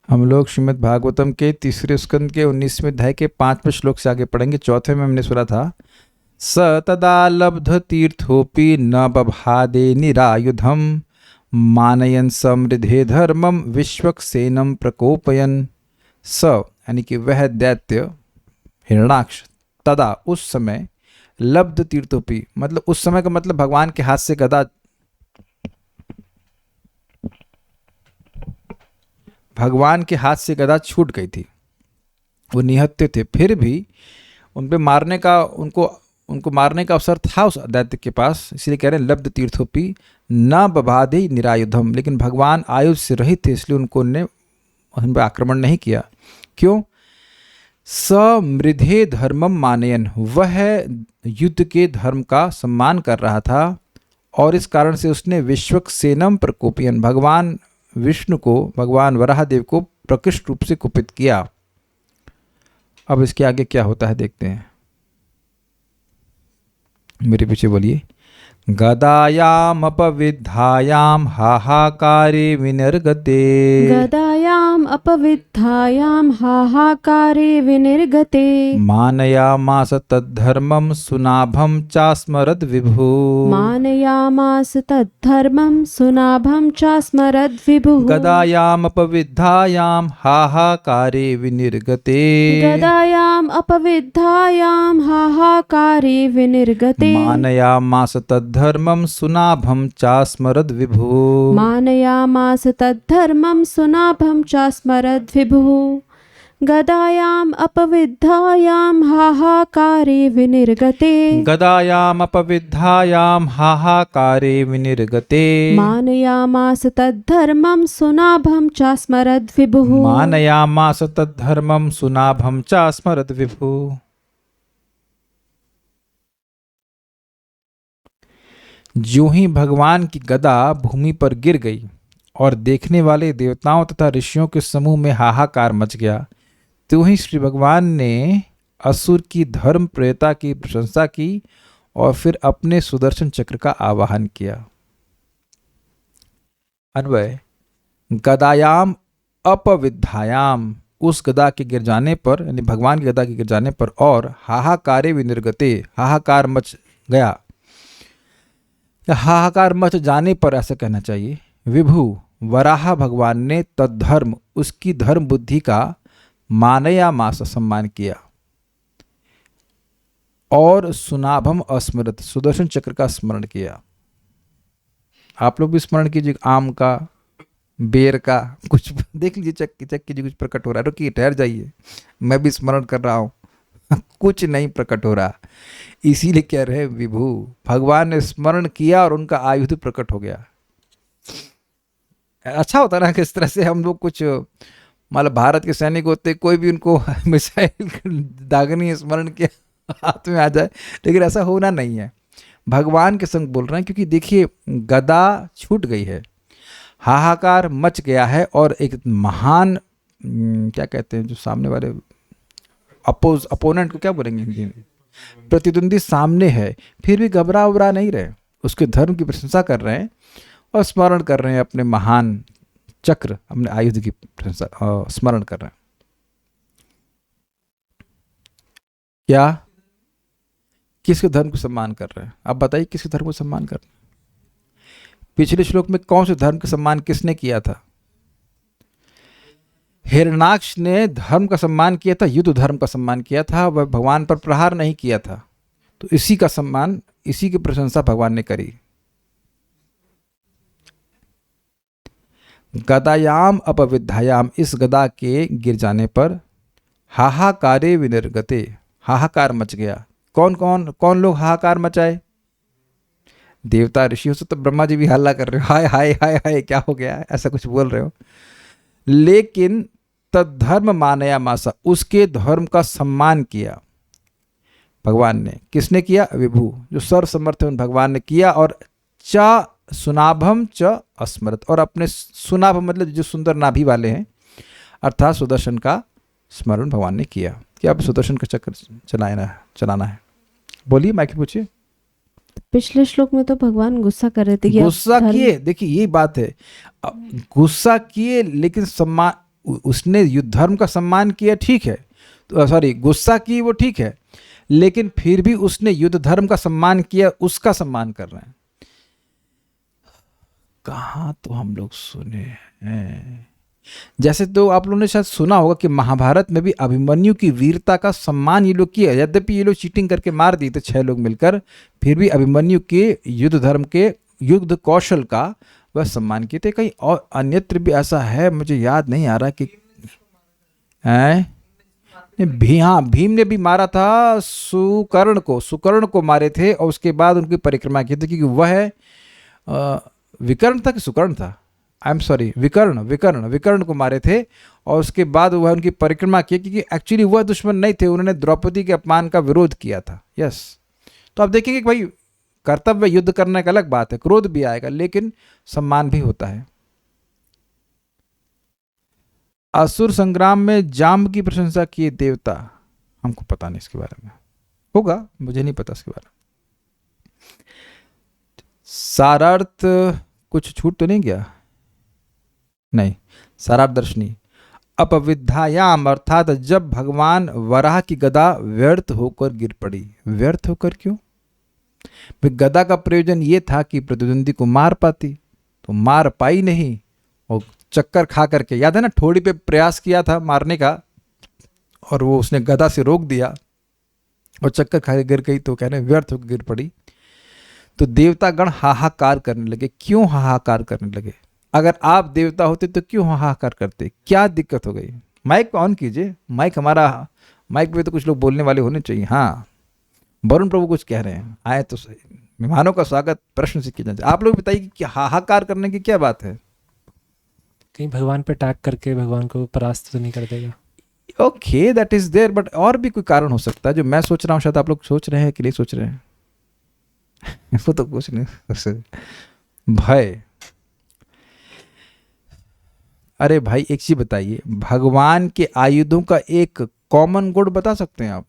हम लोग श्रीमद् भागवतम के तीसरे स्कंद के 19वें अध्याय के 5वें श्लोक से आगे पढ़ेंगे। चौथे में हमने सुना था, स तदा लब्ध तीर्थोपि न बभादे निरायुधम मानयन समृद्धे धर्मम विश्वक्सेनम प्रकोपयन। स यानी कि वह दैत्य हिरणाक्ष, तदा उस समय, लब्ध तीर्थोपि मतलब उस समय का मतलब भगवान के हाथ से गदा, भगवान के हाथ से गदा छूट गई थी। वो निहत्थे थे, फिर भी उन पे मारने का उनको मारने का अवसर था उस दैत्य के पास, इसलिए कह रहे हैं लब्ध तीर्थोपि न बबाधे निरायुधम। लेकिन भगवान आयुध से रहित थे, इसलिए उन पर आक्रमण नहीं किया। क्यों? समृद्धे धर्मम मानयन, वह युद्ध के धर्म का सम्मान कर रहा था और इस कारण से उसने विश्वक्सेनम प्रकोपयन, भगवान विष्णु को, भगवान वराहदेव को प्रकृष्ट रूप से कुपित किया। अब इसके आगे क्या होता है देखते हैं। मेरे पीछे बोलिए। गदायाम अपविद्धायाम हाहाकारे विनिर्गते, गदायाम अपविद्धायाम हाहाकारे विनिर्गते, मानयामास तद्धर्मं सुनाभं चास्मरद विभु, मानयामास तद्धर्मं सुनाभं चास्मरद विभुः। गदायाम अपविद्धायाम हाहाकारे विनिर्गते, गदायाम अपविद्धायाम हाहाकारे विनिर्गते, मानयामास तद्धर्मं सुनाभं चास्मरद विभु, मानयामास तद्धर्मं सुनाभं चास्मरद विभुः। गदायाम अपविद्धायाम हाहाकारे विनिर्गते, गदायाम अपविद्धायाम हाहाकारे विनिर्गते, मानयामास तद्धर्मं सुनाभं चास्मरद विभुः, मानयामास तद्धर्मं सुनाभं चास्मरद विभु। ज्यों ही भगवान की गदा भूमि पर गिर गई और देखने वाले देवताओं तथा ऋषियों के समूह में हाहाकार मच गया, त्यों ही श्री भगवान ने असुर की धर्म प्रियता की प्रशंसा की और फिर अपने सुदर्शन चक्र का आवाहन किया। अन्वय, गदायाम अपविद्धायाम, उस गदा के गिर जाने पर, यानी भगवान की गदा के गिर जाने पर, और हाहाकारे विनिर्गते, हाहाकार मच गया, हाहाकार मच जाने पर ऐसा कहना चाहिए। विभु, वराह भगवान ने तद्धर्म, उसकी धर्म बुद्धि का मानयामास, सम्मान किया, और सुनाभम अस्मृत, सुदर्शन चक्र का स्मरण किया। आप लोग भी स्मरण कीजिए आम का, बेर का, कुछ देख लीजिए, चक कीजिए, कुछ प्रकट हो रहा है। रुकिए, ठहर जाइए, मैं भी स्मरण कर रहा हूँ। कुछ नहीं प्रकट हो रहा, इसीलिए कह रहे विभु, भगवान ने स्मरण किया और उनका आयुध प्रकट हो गया। अच्छा होता ना किस तरह से हम लोग कुछ, मतलब भारत के सैनिक होते, कोई भी उनको मिसाइल दागनी स्मरण किया हाथ में आ जाए, लेकिन ऐसा होना नहीं है। भगवान के संग बोल रहे हैं, क्योंकि देखिए गदा छूट गई है, हाहाकार मच गया है, और एक महान, क्या कहते हैं जो सामने वाले अपोनेंट को क्या बोलेंगे हिंदी में, प्रतिद्वंदी सामने है, फिर भी घबरा उबरा नहीं रहे, उसके धर्म की प्रशंसा कर रहे हैं और स्मरण कर रहे हैं अपने महान चक्र, अपने आयुध की प्रशंसा स्मरण कर रहे हैं। क्या? किसके धर्म को सम्मान कर रहे हैं? आप बताइए, किसके धर्म को सम्मान कर रहे हैं? पिछले श्लोक में कौन से धर्म का सम्मान किसने किया था? हिरणाक्ष ने धर्म का सम्मान किया था, युद्ध धर्म का सम्मान किया था, वह भगवान पर प्रहार नहीं किया था। तो इसी का सम्मान, इसी की प्रशंसा भगवान ने करी। गदायाम अपविद्धायाम, इस गदा के गिर जाने पर, हाहाकारे विनिर्गते, हाहाकार मच गया। कौन लोग हाहाकार मचाए? देवता ऋषि। हो सकता तो ब्रह्मा जी भी हल्ला कर रहे हो, हाय हाय हाय हाय क्या हो गया, ऐसा कुछ बोल रहे हो। लेकिन तद्धर्म मानयामास, उसके धर्म का सम्मान किया भगवान ने। किसने किया? विभु, जो सर्वसमर्थ है उन भगवान ने किया। और च सुनाभम च अस्मरत, और अपने सुनाभ मतलब जो सुंदर नाभि वाले हैं, अर्थात सुदर्शन का स्मरण भगवान ने किया कि अब सुदर्शन का चक्र चलाना है। बोलिए, माइक पूछिए। पिछले श्लोक में तो भगवान गुस्सा कर रहे थे, गुस्सा किए, देखिए यही बात है, गुस्सा किए, लेकिन सम्मान, उसने युद्ध धर्म का सम्मान किया, ठीक है, तो सॉरी गुस्सा की वो ठीक है, लेकिन फिर भी उसने युद्ध धर्म का सम्मान किया, उसका सम्मान कर रहे हैं। कहाँ तो हम लोग सुने हैं। जैसे तो आप लोगों ने शायद सुना होगा कि महाभारत में भी अभिमन्यु की वीरता का सम्मान ये लोग किया, यद्यपि ये लोग चीटिंग करके मार दिए थे 6 लोग मिलकर, फिर भी अभिमन्यु के युद्ध धर्म के युद्ध कौशल का वह सम्मान किए थे। कहीं और अन्यत्र भी ऐसा है, मुझे याद नहीं आ रहा कि है। हाँ, भीम ने भी मारा था सुकर्ण को मारे थे, और उसके बाद उनकी परिक्रमा की थी, क्योंकि वह विकर्ण था कि सुकर्ण था, आई एम सॉरी, विकर्ण को मारे थे, और उसके बाद वह उनकी परिक्रमा की, क्योंकि एक्चुअली वह दुश्मन नहीं थे, उन्होंने द्रौपदी के अपमान का विरोध किया था। यस, तो आप देखेंगे कि भाई कर्तव्य युद्ध करने का अलग बात है, क्रोध भी आएगा, लेकिन सम्मान भी होता है। असुर संग्राम में जाम्ब की प्रशंसा किए देवता, हमको पता नहीं इसके बारे में, होगा, मुझे नहीं पता इसके बारे में। सारार्थ कुछ छूट तो नहीं गया? नहीं, सारार्थ दर्शनी अपविद्यायाम, अर्थात जब भगवान वराह की गदा व्यर्थ होकर गिर पड़ी। व्यर्थ होकर क्यों? गदा का प्रयोजन ये था कि प्रतिद्वंदी को मार पाती, तो मार पाई नहीं, और चक्कर खा करके, याद है ना, ठोड़ी पे प्रयास किया था मारने का, और वो उसने गदा से रोक दिया, और चक्कर खा के गिर गई, तो कहने व्यर्थ होकर गिर पड़ी। तो देवता गण हाहाकार करने लगे। क्यों हाहाकार करने लगे? अगर आप देवता होते तो क्यों हाहाकार करते? क्या दिक्कत हो गई? माइक ऑन कीजिए, माइक हमारा, माइक पे तो कुछ लोग बोलने वाले होने चाहिए। हाँ, वरुण प्रभु कुछ कह रहे हैं, आए तो सही। मेहमानों का स्वागत प्रश्न से किया जाए। आप लोग बताइए कि हाहाकार करने की क्या बात है? कहीं भगवान पे अटैक करके भगवान को परास्त तो नहीं कर देगा? Okay, that is there, but और भी कोई कारण हो सकता है जो मैं सोच रहा हूँ, शायद आप लोग सोच रहे हैं कि नहीं सोच रहे हैं। वो तो कुछ नहीं, भय। अरे भाई एक चीज बताइए, भगवान के आयुधों का एक कॉमन गुण बता सकते हैं आप?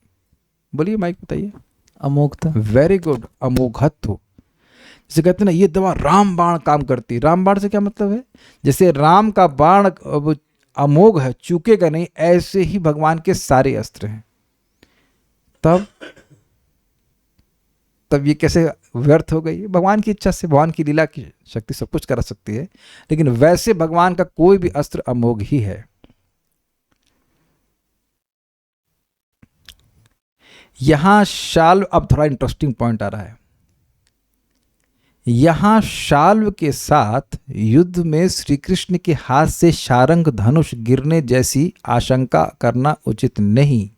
बोलिए, माइक बताइए। अमोघता। वेरी गुड, अमोघत्व। जैसे कहते हैं ना, ये दवा राम बाण काम करती। राम बाण से क्या मतलब है? जैसे राम का बाण अमोघ है, चूकेगा नहीं, ऐसे ही भगवान के सारे अस्त्र हैं। तब ये कैसे व्यर्थ हो गई? भगवान की इच्छा से, भगवान की लीला की शक्ति सब कुछ करा सकती है, लेकिन वैसे भगवान का कोई भी अस्त्र अमोघ ही है। यहां शाल्व, अब थोड़ा इंटरेस्टिंग पॉइंट आ रहा है। यहां शाल्व के साथ युद्ध में श्री कृष्ण के हाथ से शारंग धनुष गिरने जैसी आशंका करना उचित नहीं।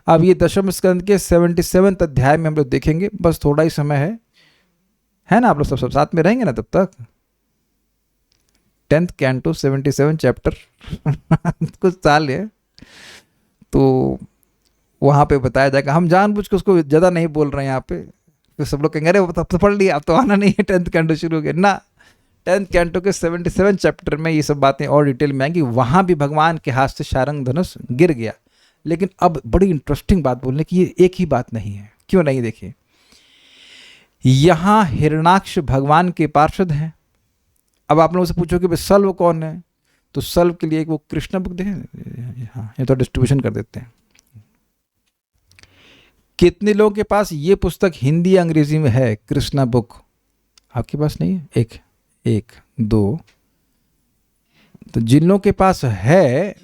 अब ये दशम स्कंद के 77वें अध्याय में हम लोग देखेंगे, बस थोड़ा ही समय है ना? आप लोग सब साथ में रहेंगे ना तब तक? 10th कैंटो 77 चैप्टर कुछ साल है, तो वहां पे बताया जाएगा। हम जानबूझ के उसको ज्यादा नहीं बोल रहे हैं यहाँ पे, तो सब लोग कहेंगे अरे वो तो पढ़ लिया, अब तो आना नहीं है, 10th कैंटो शुरू हो गया ना। 10th कैंटो के 77 चैप्टर में ये सब बातें और डिटेल में आएंगी। वहां भी भगवान के हाथ से शारंग धनुष गिर गया। लेकिन अब बड़ी इंटरेस्टिंग बात बोलने की, ये एक ही बात नहीं है। क्यों नहीं? देखिए, यहां हिरणाक्ष भगवान के पार्षद हैं। अब आप लोगों से पूछो कि सल्व कौन है, तो सल्व के लिए एक वो कृष्णा बुक देखें, हाँ ये तो डिस्ट्रीब्यूशन कर देते हैं। कितने लोगों के पास ये पुस्तक हिंदी अंग्रेजी में है? कृष्णा बुक आपके पास नहीं है? एक दो। तो जिन लोगों के पास है,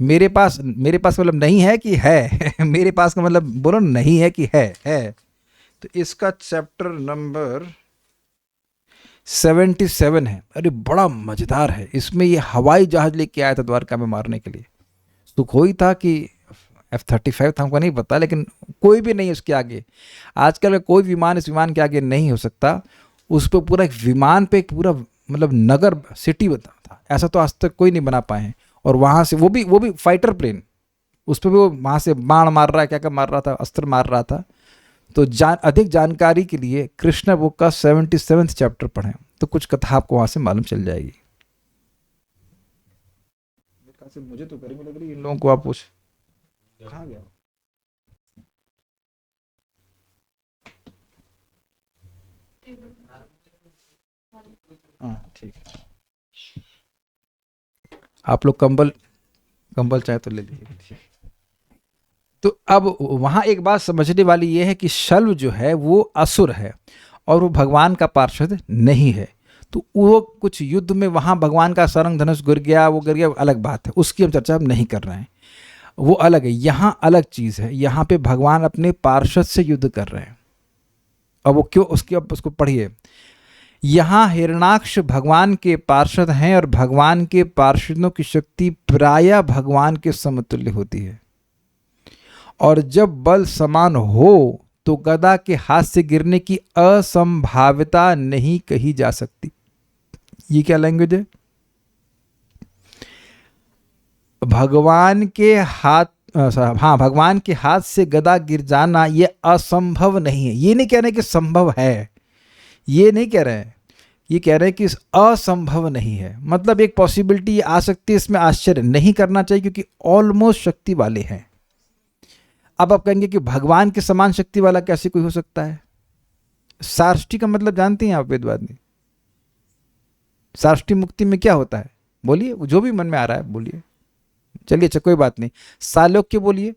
मेरे पास मतलब नहीं है कि है मेरे पास का मतलब बोलो नहीं है कि है। तो इसका चैप्टर नंबर 77 है। अरे बड़ा मजेदार है। इसमें ये हवाई जहाज लेके आया था द्वारका में मारने के लिए। सुखोई था कि F-35 था, हमको नहीं पता, लेकिन कोई भी नहीं उसके आगे। आजकल का कोई विमान इस विमान के आगे नहीं हो सकता। उस पर पूरा एक विमान पे एक पूरा मतलब नगर सिटी बता था, ऐसा तो आज तक कोई नहीं बना पाए हैं। और वहां से वो भी फाइटर प्लेन, उस पर भी वो वहां से बाण मार रहा है, क्या क्या मार रहा था, अस्त्र मार रहा था। तो अधिक जानकारी के लिए कृष्णा बुक का 77th चैप्टर पढ़ें, तो कुछ कथा आपको वहां से मालूम चल जाएगी। मुझे तो गर्मी लग रही है, इन लोगों को आप पूछ कहाँ गया? हाँ ठीक है। आप लोग कंबल कंबल चाहे तो ले लीजिए। तो अब वहाँ एक बात समझने वाली ये है कि शल्व जो है वो असुर है और वो भगवान का पार्षद नहीं है। तो वो कुछ युद्ध में वहाँ भगवान का सरंग धनुष गिर गया, वो गिर गया, अलग बात है, उसकी हम चर्चा हम नहीं कर रहे हैं, वो अलग है। यहाँ अलग चीज़ है, यहाँ पे भगवान अपने पार्षद से युद्ध कर रहे हैं। अब वो क्यों, उसको पढ़िए। यहाँ हिरणाक्ष भगवान के पार्षद हैं और भगवान के पार्षदों की शक्ति प्रायः भगवान के समतुल्य होती है, और जब बल समान हो तो गदा के हाथ से गिरने की असंभाव्यता नहीं कही जा सकती। ये क्या लैंग्वेज है? भगवान के हाथ, हाँ, भगवान के हाथ से गदा गिर जाना ये असंभव नहीं है। ये नहीं कह रहे कि संभव है, ये नहीं कह रहे हैं, ये कह रहे हैं कि असंभव नहीं है। मतलब एक पॉसिबिलिटी आ सकती है, इसमें आश्चर्य नहीं करना चाहिए, क्योंकि ऑलमोस्ट शक्ति वाले हैं। अब आप कहेंगे कि भगवान के समान शक्ति वाला कैसे कोई हो सकता है? सार्ष्टी का मतलब जानते हैं आप वेदवादी? सार्ष्टी मुक्ति में क्या होता है? बोलिए, जो भी मन में आ रहा है बोलिए। चलिए, अच्छा कोई बात नहीं। सालोक्य बोलिए,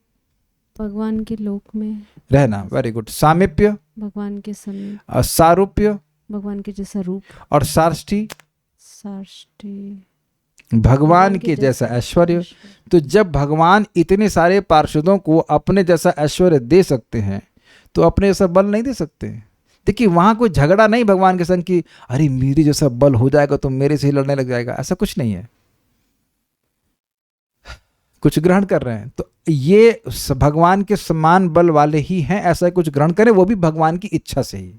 भगवान के लोक में रहना। Very good. सामीप्य, भगवान के समीप, और सारूप्य, भगवान के जैसा रूप, और सार्ष्टी, साष्टी, भगवान के जैसा ऐश्वर्य। तो जब भगवान इतने सारे पार्षदों को अपने जैसा ऐश्वर्य दे सकते हैं, तो अपने जैसा बल नहीं दे सकते? देखिए, वहां कोई झगड़ा नहीं भगवान के संग कि अरे मेरे जैसा बल हो जाएगा तो मेरे से ही लड़ने लग जाएगा, ऐसा कुछ नहीं है। कुछ ग्रहण कर रहे हैं तो ये भगवान के समान बल वाले ही हैं, ऐसा कुछ ग्रहण करें, वो भी भगवान की इच्छा से ही।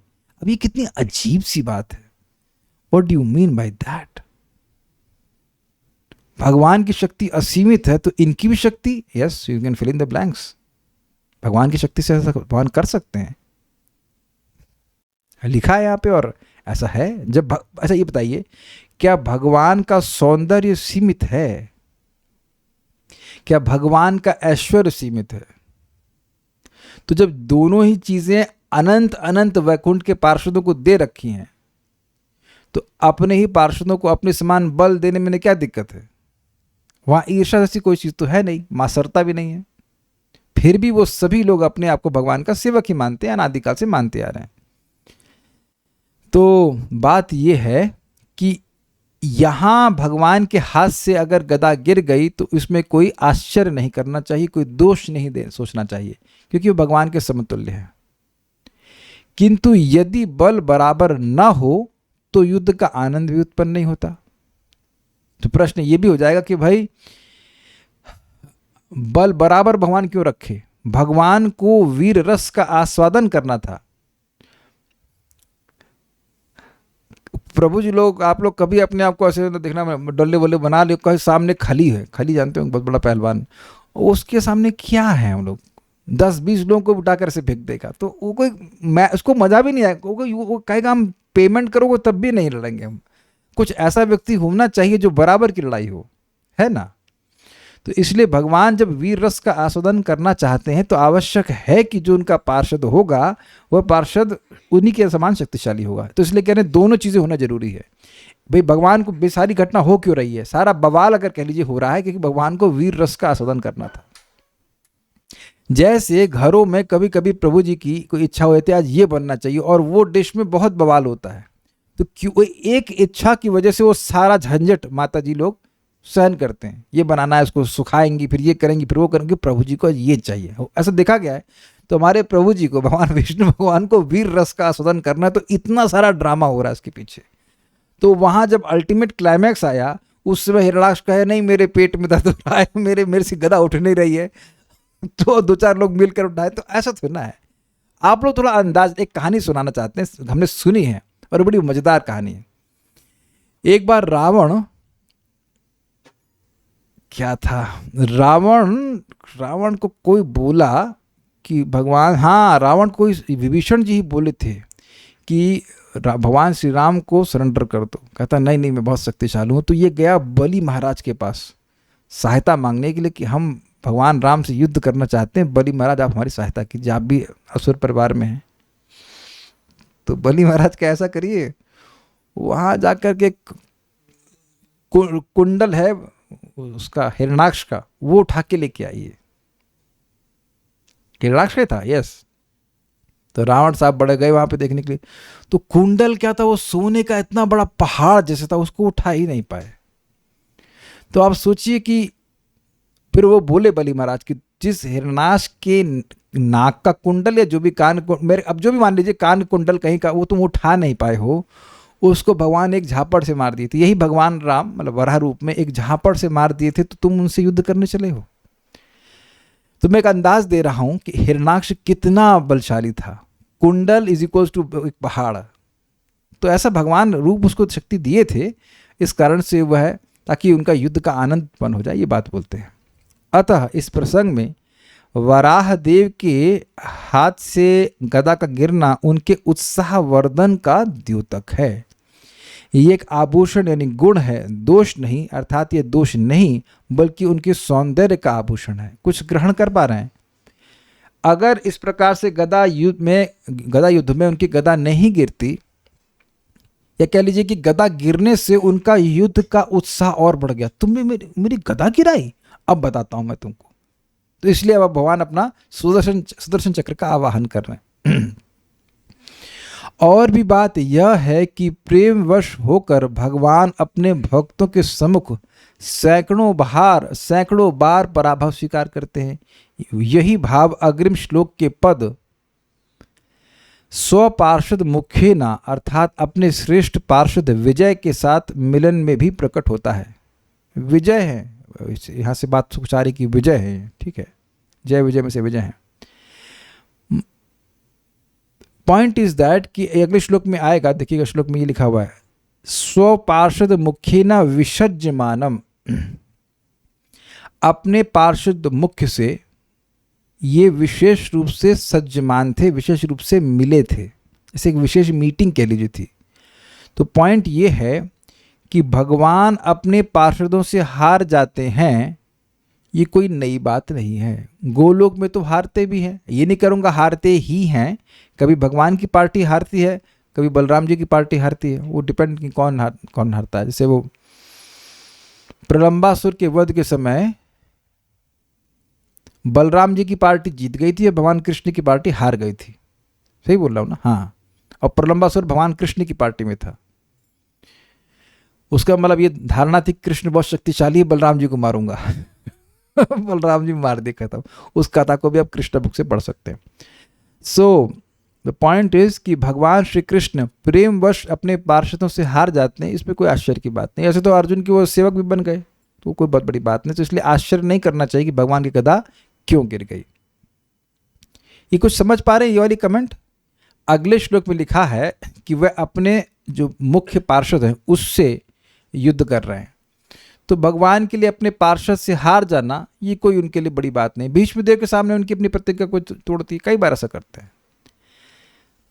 अब ये कितनी अजीब सी बात है। What do you mean by that? भगवान की शक्ति असीमित है, तो इनकी भी शक्ति, yes you can fill in the blanks, भगवान की शक्ति से ऐसा भगवान कर सकते हैं, लिखा है यहाँ पे, और ऐसा है। जब अच्छा ये बताइए, क्या भगवान का सौंदर्य सीमित है? क्या भगवान का ऐश्वर्य सीमित है? तो जब दोनों ही चीजें अनंत अनंत वैकुंठ के पार्षदों को दे रखी हैं, तो अपने ही पार्षदों को अपने समान बल देने में क्या दिक्कत है? वहां ईर्ष्या जैसी कोई चीज तो है नहीं, मासरता भी नहीं है। फिर भी वो सभी लोग अपने आप को भगवान का सेवक ही मानते हैं, अनादिकाल से मानते आ रहे हैं। तो बात यह है कि यहां भगवान के हाथ से अगर गदा गिर गई तो इसमें कोई आश्चर्य नहीं करना चाहिए, कोई दोष नहीं सोचना चाहिए, क्योंकि वो भगवान के समतुल्य है। किंतु यदि बल बराबर न हो तो युद्ध का आनंद भी उत्पन्न नहीं होता। तो प्रश्न ये भी हो जाएगा कि भाई बल बराबर भगवान क्यों रखे? भगवान को वीर रस का आस्वादन करना था। प्रभु जी लोग, आप लोग कभी अपने आप को ऐसे देखना, डल्ले वल्ले बना ले, कहीं सामने खली है, खली जानते हो, बहुत बड़ा पहलवान, उसके सामने क्या है, हम लोग 10-20 लोगों को उठाकर से फेंक देगा, तो वो कोई उसको मजा भी नहीं आएगा, वो कहेगा हम पेमेंट करोगे तब भी नहीं लड़ेंगे हम। कुछ ऐसा व्यक्ति होना चाहिए जो बराबर की लड़ाई हो, है ना? तो इसलिए भगवान जब वीर रस का आस्वादन करना चाहते हैं तो आवश्यक है कि जो उनका पार्षद होगा वह पार्षद उन्हीं के समान शक्तिशाली होगा। तो इसलिए कह रहे हैं दोनों चीज़ें होना जरूरी है। भाई भगवान को बेसारी घटना हो क्यों रही है, सारा बवाल अगर कह लीजिए हो रहा है क्योंकि भगवान को वीर रस का आस्वादन करना था। जैसे घरों में कभी कभी प्रभु जी की कोई इच्छा होती है आज ये बनना चाहिए और वो डिश में बहुत बवाल होता है, तो क्यों एक इच्छा की वजह से वो सारा झंझट माता जी लोग सहन करते हैं। ये बनाना है, उसको सुखाएंगी, फिर ये करेंगी, फिर वो करेंगे, प्रभु जी को ये चाहिए, ऐसा देखा गया है। तो हमारे प्रभु जी को, भगवान विष्णु भगवान को वीर रस का आस्वादन करना है, तो इतना सारा ड्रामा हो रहा है इसके पीछे। तो वहां जब अल्टीमेट क्लाइमैक्स आया उस समय हिरणाक्ष कहे नहीं मेरे पेट में दर्द हो रहा है, मेरे से गदा उठ नहीं रही है, तो 2-4 लोग मिलकर उठाए। तो ऐसा थोड़ा है। आप लोग थोड़ा अंदाज, एक कहानी सुनाना चाहते हैं, हमने सुनी है और बड़ी मजेदार कहानी है। एक बार रावण, क्या था, रावण को कोई बोला कि भगवान, हाँ रावण को विभीषण जी ही बोले थे कि भगवान श्री राम को सरेंडर कर दो। कहता नहीं नहीं मैं बहुत शक्तिशाली हूँ। तो ये गया बलि महाराज के पास सहायता मांगने के लिए कि हम भगवान राम से युद्ध करना चाहते हैं, बलि महाराज आप हमारी सहायता कीजिए, आप भी असुर परिवार में हैं। तो बलि महाराज का ऐसा करिए, वहाँ जाकर के कुंडल है उसका हिरण्याक्ष का, वो उठा के लेके आई है। हिरण्याक्ष का था, यस। तो रावण साहब बड़े गए वहां पे देखने के लिए, तो कुंडल क्या था, वो सोने का इतना बड़ा पहाड़ जैसे था, उसको उठा ही नहीं पाए। तो आप सोचिए कि फिर वो बोले बलि महाराज कि जिस हिरण्याक्ष के नाक का कुंडल या जो भी मेरे अब जो भी मान लीजिए कान कुंडल कहीं का, वो तुम उठा नहीं पाए हो, उसको भगवान एक झापड़ से मार दिए थे। यही भगवान राम मतलब वराह रूप में एक झापड़ से मार दिए थे, तो तुम उनसे युद्ध करने चले हो। तो मैं एक अंदाज दे रहा हूं कि हिरण्याक्ष कितना बलशाली था। कुंडल इज इक्वल टू एक पहाड़। तो ऐसा भगवान रूप उसको शक्ति दिए थे, इस कारण से वह, ताकि उनका युद्ध का आनंद उत्पन्न हो जाए, ये बात बोलते हैं। अतः इस प्रसंग में वराह देव के हाथ से गदा का गिरना उनके उत्साहवर्धन का द्योतक है। ये एक आभूषण यानी गुण है, दोष नहीं, अर्थात ये दोष नहीं बल्कि उनके सौंदर्य का आभूषण है। कुछ ग्रहण कर पा रहे हैं? अगर इस प्रकार से गदा युद्ध में उनकी गदा नहीं गिरती, या कह लीजिए कि गदा गिरने से उनका युद्ध का उत्साह और बढ़ गया, तुमने मेरी गदा गिराई, अब बताता हूं मैं तुमको। तो इसलिए अब भगवान अपना सुदर्शन चक्र का आवाहन कर रहे हैं। और भी बात यह है कि प्रेमवश होकर भगवान अपने भक्तों के सम्मुख सैकड़ों बार पराभव स्वीकार करते हैं। यही भाव अग्रिम श्लोक के पद स्वपार्षद मुखेना अर्थात अपने श्रेष्ठ पार्षद विजय के साथ मिलन में भी प्रकट होता है। विजय है, यहाँ से बात कुछ आ रही कि विजय है, ठीक है, जय विजय में से विजय है। पॉइंट इज दैट कि अगले श्लोक में आएगा, देखिएगा श्लोक में ये लिखा हुआ है, स्वपार्षद मुखेना विसज्यमानम, अपने पार्षद मुख्य से ये विशेष रूप से सज्जमान थे, विशेष रूप से मिले थे, जैसे एक विशेष मीटिंग कह लीजिए थी। तो पॉइंट ये है कि भगवान अपने पार्षदों से हार जाते हैं, ये कोई नई बात नहीं है। गोलोक में तो हारते भी हैं, ये नहीं करूँगा हारते ही हैं, कभी भगवान की पार्टी हारती है, कभी बलराम जी की पार्टी हारती है, वो डिपेंड कि कौन हारता है। जैसे वो प्रलंबासुर के वध के समय बलराम जी की पार्टी जीत गई थी और भगवान कृष्ण की पार्टी हार गई थी, सही बोल रहा हूँ ना? हाँ, और प्रलंबासुर भगवान कृष्ण की पार्टी में था। उसका मतलब ये धारणा थी कृष्ण बहुत शक्तिशाली है, बलराम जी को मारूंगा। बलराम जी मार दे, खत्म। उस कथा को भी आप कृष्ण बुक से पढ़ सकते हैं। सो द पॉइंट इज कि भगवान श्री कृष्ण प्रेमवश अपने पार्षदों से हार जाते हैं, इसमें कोई आश्चर्य की बात नहीं। ऐसे तो अर्जुन के वो सेवक भी बन गए, तो कोई बहुत बड़ी बात नहीं। तो इसलिए आश्चर्य नहीं करना चाहिए कि भगवान की गदा क्यों गिर गई। ये कुछ समझ पा रहे हैं? ये वाली कमेंट अगले श्लोक में लिखा है कि वह अपने जो मुख्य पार्षद हैं उससे युद्ध कर रहे हैं। तो भगवान के लिए अपने पार्षद से हार जाना ये कोई उनके लिए बड़ी बात नहीं। भीष्मदेव के सामने उनकी अपनी प्रतिज्ञा को तोड़ती, कई बार ऐसा करते हैं।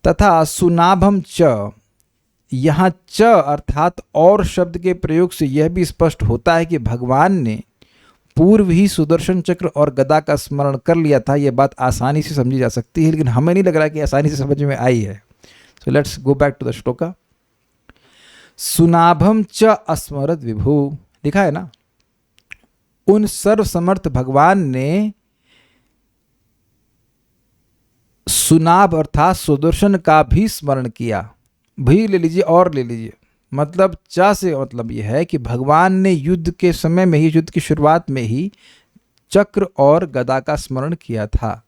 तथा सुनाभम च, यहाँ च अर्थात और शब्द के प्रयोग से यह भी स्पष्ट होता है कि भगवान ने पूर्व ही सुदर्शन चक्र और गदा का स्मरण कर लिया था। यह बात आसानी से समझी जा सकती है, लेकिन हमें नहीं लग रहा कि आसानी से समझ में आई है। So let's go back to the shloka. सुनाभम च अस्मरत विभु, लिखा है ना, उन सर्वसमर्थ भगवान ने सुनाभ अर्थात सुदर्शन का भी स्मरण किया। भी ले लीजिए और ले लीजिए, मतलब चा से मतलब यह है कि भगवान ने युद्ध के समय में ही, युद्ध की शुरुआत में ही चक्र और गदा का स्मरण किया था।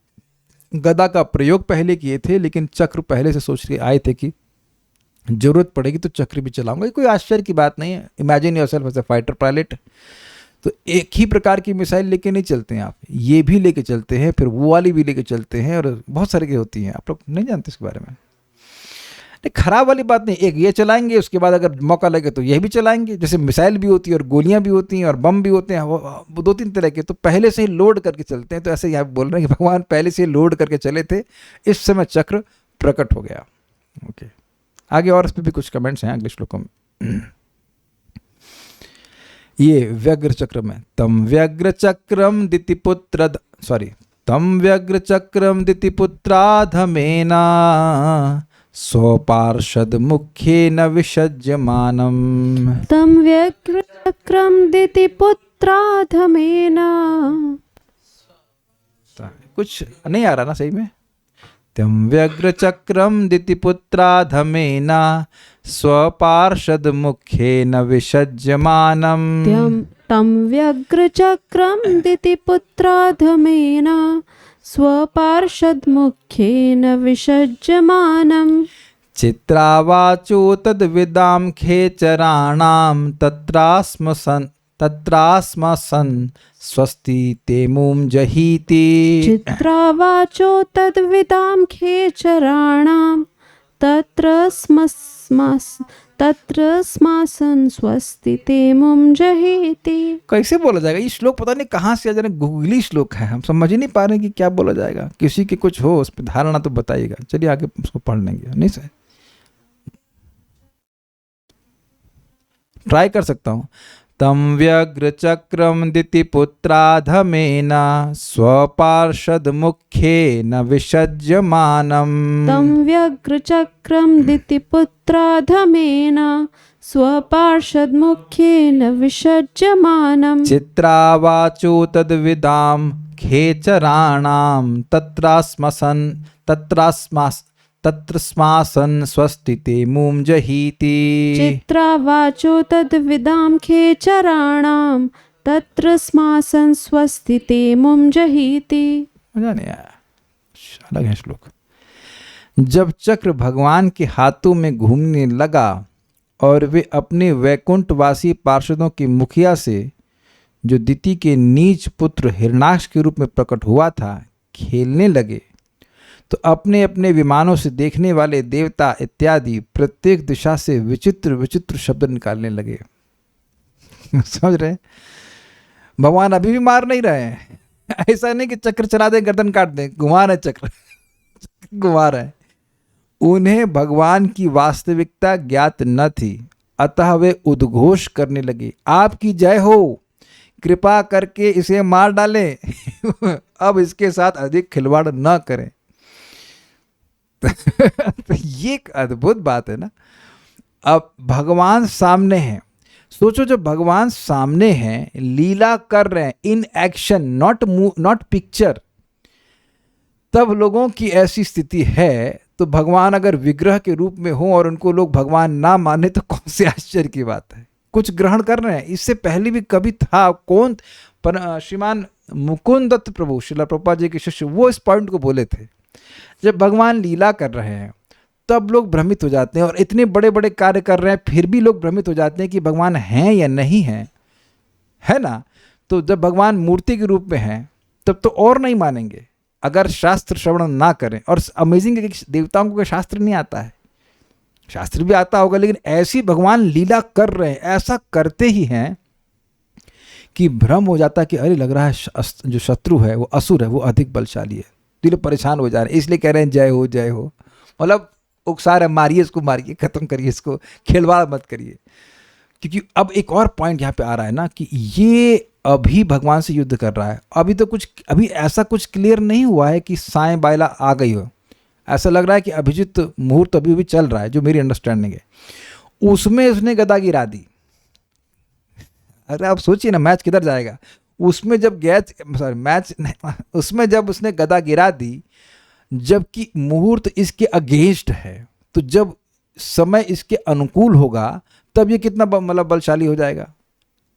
गदा का प्रयोग पहले किए थे, लेकिन चक्र पहले से सोच के आए थे कि जरूरत पड़ेगी तो चक्र भी चलाऊंगा। ये कोई आश्चर्य की बात नहीं है। Imagine yourself as a fighter pilot. तो एक ही प्रकार की मिसाइल लेके नहीं चलते हैं आप, ये भी लेके चलते हैं, फिर वो वाली भी लेके चलते हैं, और बहुत सारे की होती हैं, आप लोग नहीं जानते इसके बारे में। नहीं, खराब वाली बात नहीं, एक ये चलाएंगे, उसके बाद अगर मौका लगे तो यह भी चलाएंगे। जैसे मिसाइल भी होती है और गोलियां भी होती हैं और बम भी होते हैं, वो दो तीन तरह के, तो पहले से ही लोड करके चलते हैं। तो ऐसे यहाँ बोल रहे हैं कि भगवान पहले से ही लोड करके चले थे, इस समय चक्र प्रकट हो गया। ओके, आगे और इस पर भी कुछ कमेंट्स हैं अगले श्लोकों में। ये व्यग्र चक्र में तम व्यग्र चक्रम दितिपुत्राधमेना स्वपार्षद मुख्येन विसज्यमानम। तं व्यग्रचक्रं दितिपुत्राधमेन पुत्राधमेन। कुछ नहीं आ रहा ना सही में। त्यम व्यग्र चक्रम दितिपुत्राधमेन स्वपार्षद मुख्येन विसज्यमानम। तं व्यग्रचक्रं दितिपुत्राधमेन स्वपार्षद्मुख्येन विसज्यमानम्। चित्रावाचो तद्विदां खेचराणां तत्रास्मसन् स्वस्ति ते मुं जहीति। चित्रावाचो तद्विदां खेचराणां तत्र स्मासन् स्वस्ति ते मुं जहीति। कैसे बोला जाएगा ये श्लोक? पता नहीं कहाँ से जाने गूगली श्लोक है, हम समझ ही नहीं पा रहे कि क्या बोला जाएगा। किसी के कुछ हो उस पर धारणा तो बताइएगा। चलिए आगे उसको पढ़ लेंगे। नहीं सर, ट्राई कर सकता हूँ। तम व्यग्र चक्रम दितिपुत्राधमेन स्वपार्षद मुख्येन विसज्यमानम्। तं व्यग्रचक्रं दितिपुत्राधमेन स्वपार्षद्मुख्येन विसज्यमानम्। चित्रावाचो तद्विदां खेचराणां तत्र स्मासन् स्वस्ति ते मुं जहीति। चित्रावाचो तद्विदां खेचराणां तत्र स्मासन् स्वस्ति ते मुं जहीति। मजा नहीं आया, अलग है श्लोक। जब चक्र भगवान के हाथों में घूमने लगा और वे अपने वैकुंठवासी पार्षदों के मुखिया से, जो दिति के नीच पुत्र हिरणाक्ष के रूप में प्रकट हुआ था, खेलने लगे, तो अपने अपने विमानों से देखने वाले देवता इत्यादि प्रत्येक दिशा से विचित्र विचित्र शब्द निकालने लगे। समझ रहे? भगवान अभी भी मार नहीं रहे हैं। ऐसा नहीं कि चक्र चला दे गर्दन काट दे, घुमा रहे चक्र घुमा रहे। उन्हें भगवान की वास्तविकता ज्ञात न थी, अतः वे उद्घोष करने लगे, आपकी जय हो, कृपा करके इसे मार डालें। अब इसके साथ अधिक खिलवाड़ न करें। तो ये एक अद्भुत बात है ना। अब भगवान सामने हैं, सोचो जब भगवान सामने हैं, लीला कर रहे हैं, इन एक्शन, नॉट पिक्चर, तब लोगों की ऐसी स्थिति है, तो भगवान अगर विग्रह के रूप में हो और उनको लोग भगवान ना माने तो कौन से आश्चर्य की बात है। कुछ ग्रहण कर रहे हैं। इससे पहले भी कभी था, कौन श्रीमान मुकुंद दत्त प्रभु, श्रीला प्रभुपाद जी के शिष्य, वो इस पॉइंट को बोले थे। जब भगवान लीला कर रहे हैं तब लोग भ्रमित हो जाते हैं, और इतने बड़े बड़े कार्य कर रहे हैं फिर भी लोग भ्रमित हो जाते हैं कि भगवान हैं या नहीं हैं, है ना। तो जब भगवान मूर्ति के रूप में हैं तब तो और नहीं मानेंगे अगर शास्त्र श्रवण ना करें। और अमेजिंग है कि देवताओं को शास्त्र नहीं आता है, शास्त्र भी आता होगा, लेकिन ऐसी भगवान लीला कर रहे हैं, ऐसा करते ही हैं कि भ्रम हो जाता है कि अरे लग रहा है जो शत्रु है वो असुर है, वो अधिक बलशाली है। दिल परेशान हो जा रहे हैं, इसलिए कह रहे हैं जय हो जय हो। मतलब उकसा रहे, मारिए इसको, मारिए, खत्म करिए इसको, खिलवाड़ मत करिए। क्योंकि अब एक और पॉइंट यहाँ पे आ रहा है ना कि ये अभी भगवान से युद्ध कर रहा है। अभी ऐसा कुछ क्लियर नहीं हुआ है कि साएं बायला आ गई हो। ऐसा लग रहा है कि अभिजीत मुहूर्त अभी भी चल रहा है, जो मेरी अंडरस्टैंडिंग है। उसमें उसने गदा गिरा दी। अरे आप सोचिए ना, मैच किधर जाएगा। उसमें जब उसने गदा गिरा दी, जबकि मुहूर्त इसके अगेंस्ट है, तो जब समय इसके अनुकूल होगा तब ये कितना मतलब बलशाली हो जाएगा।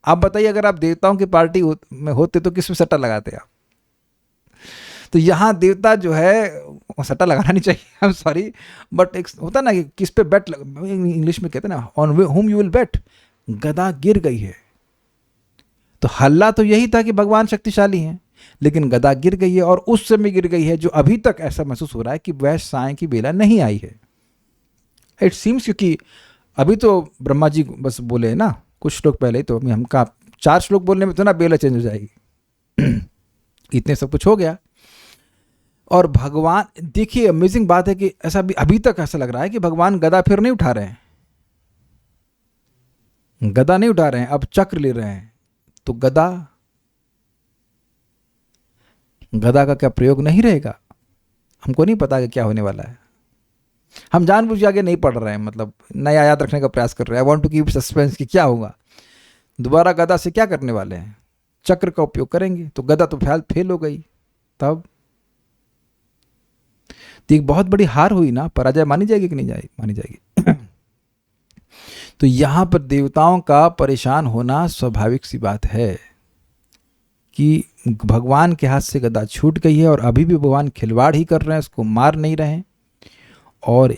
आप बताइए, अगर आप देवताओं की पार्टी में होते तो किस में सट्टा लगाते आप? तो यहाँ देवता जो है, सट्टा लगाना नहीं चाहिए, आई एम सॉरी, बट एक होता ना कि किस पे बेट, इंग्लिश में कहते हैं ना, on whom you will bet. गदा गिर गई है, तो हल्ला तो यही था कि भगवान शक्तिशाली हैं, लेकिन गदा गिर गई है, और उस समय गिर गई है जो अभी तक ऐसा महसूस हो रहा है कि वह साएं की बेला नहीं आई है। इट सीम्स, क्योंकि अभी तो ब्रह्मा जी बस बोले हैं ना कुछ श्लोक पहले, तो हमका 4 श्लोक बोलने में तो ना बेला चेंज हो जाएगी। इतने सब कुछ हो गया। और भगवान, देखिए अमेजिंग बात है कि ऐसा भी अभी तक ऐसा लग रहा है कि भगवान गदा फिर नहीं उठा रहे हैं, गदा नहीं उठा रहे हैं, अब चक्र ले रहे हैं। तो गदा का क्या प्रयोग नहीं रहेगा? हमको नहीं पता कि क्या होने वाला है। हम जानबूझ के आगे नहीं पढ़ रहे हैं, मतलब नया याद रखने का प्रयास कर रहे हैं। I want to keep suspense कि क्या होगा, दोबारा गदा से क्या करने वाले हैं। चक्र का उपयोग करेंगे। तो गदा तो फेल हो गई। तब तो एक बहुत बड़ी हार हुई ना, पराजय मानी जाएगी कि नहीं जाएगी? मानी जाएगी। तो यहां पर देवताओं का परेशान होना स्वाभाविक सी बात है कि भगवान के हाथ से गदा छूट गई है और अभी भी भगवान खिलवाड़ ही कर रहे हैं, उसको मार नहीं रहे हैं। और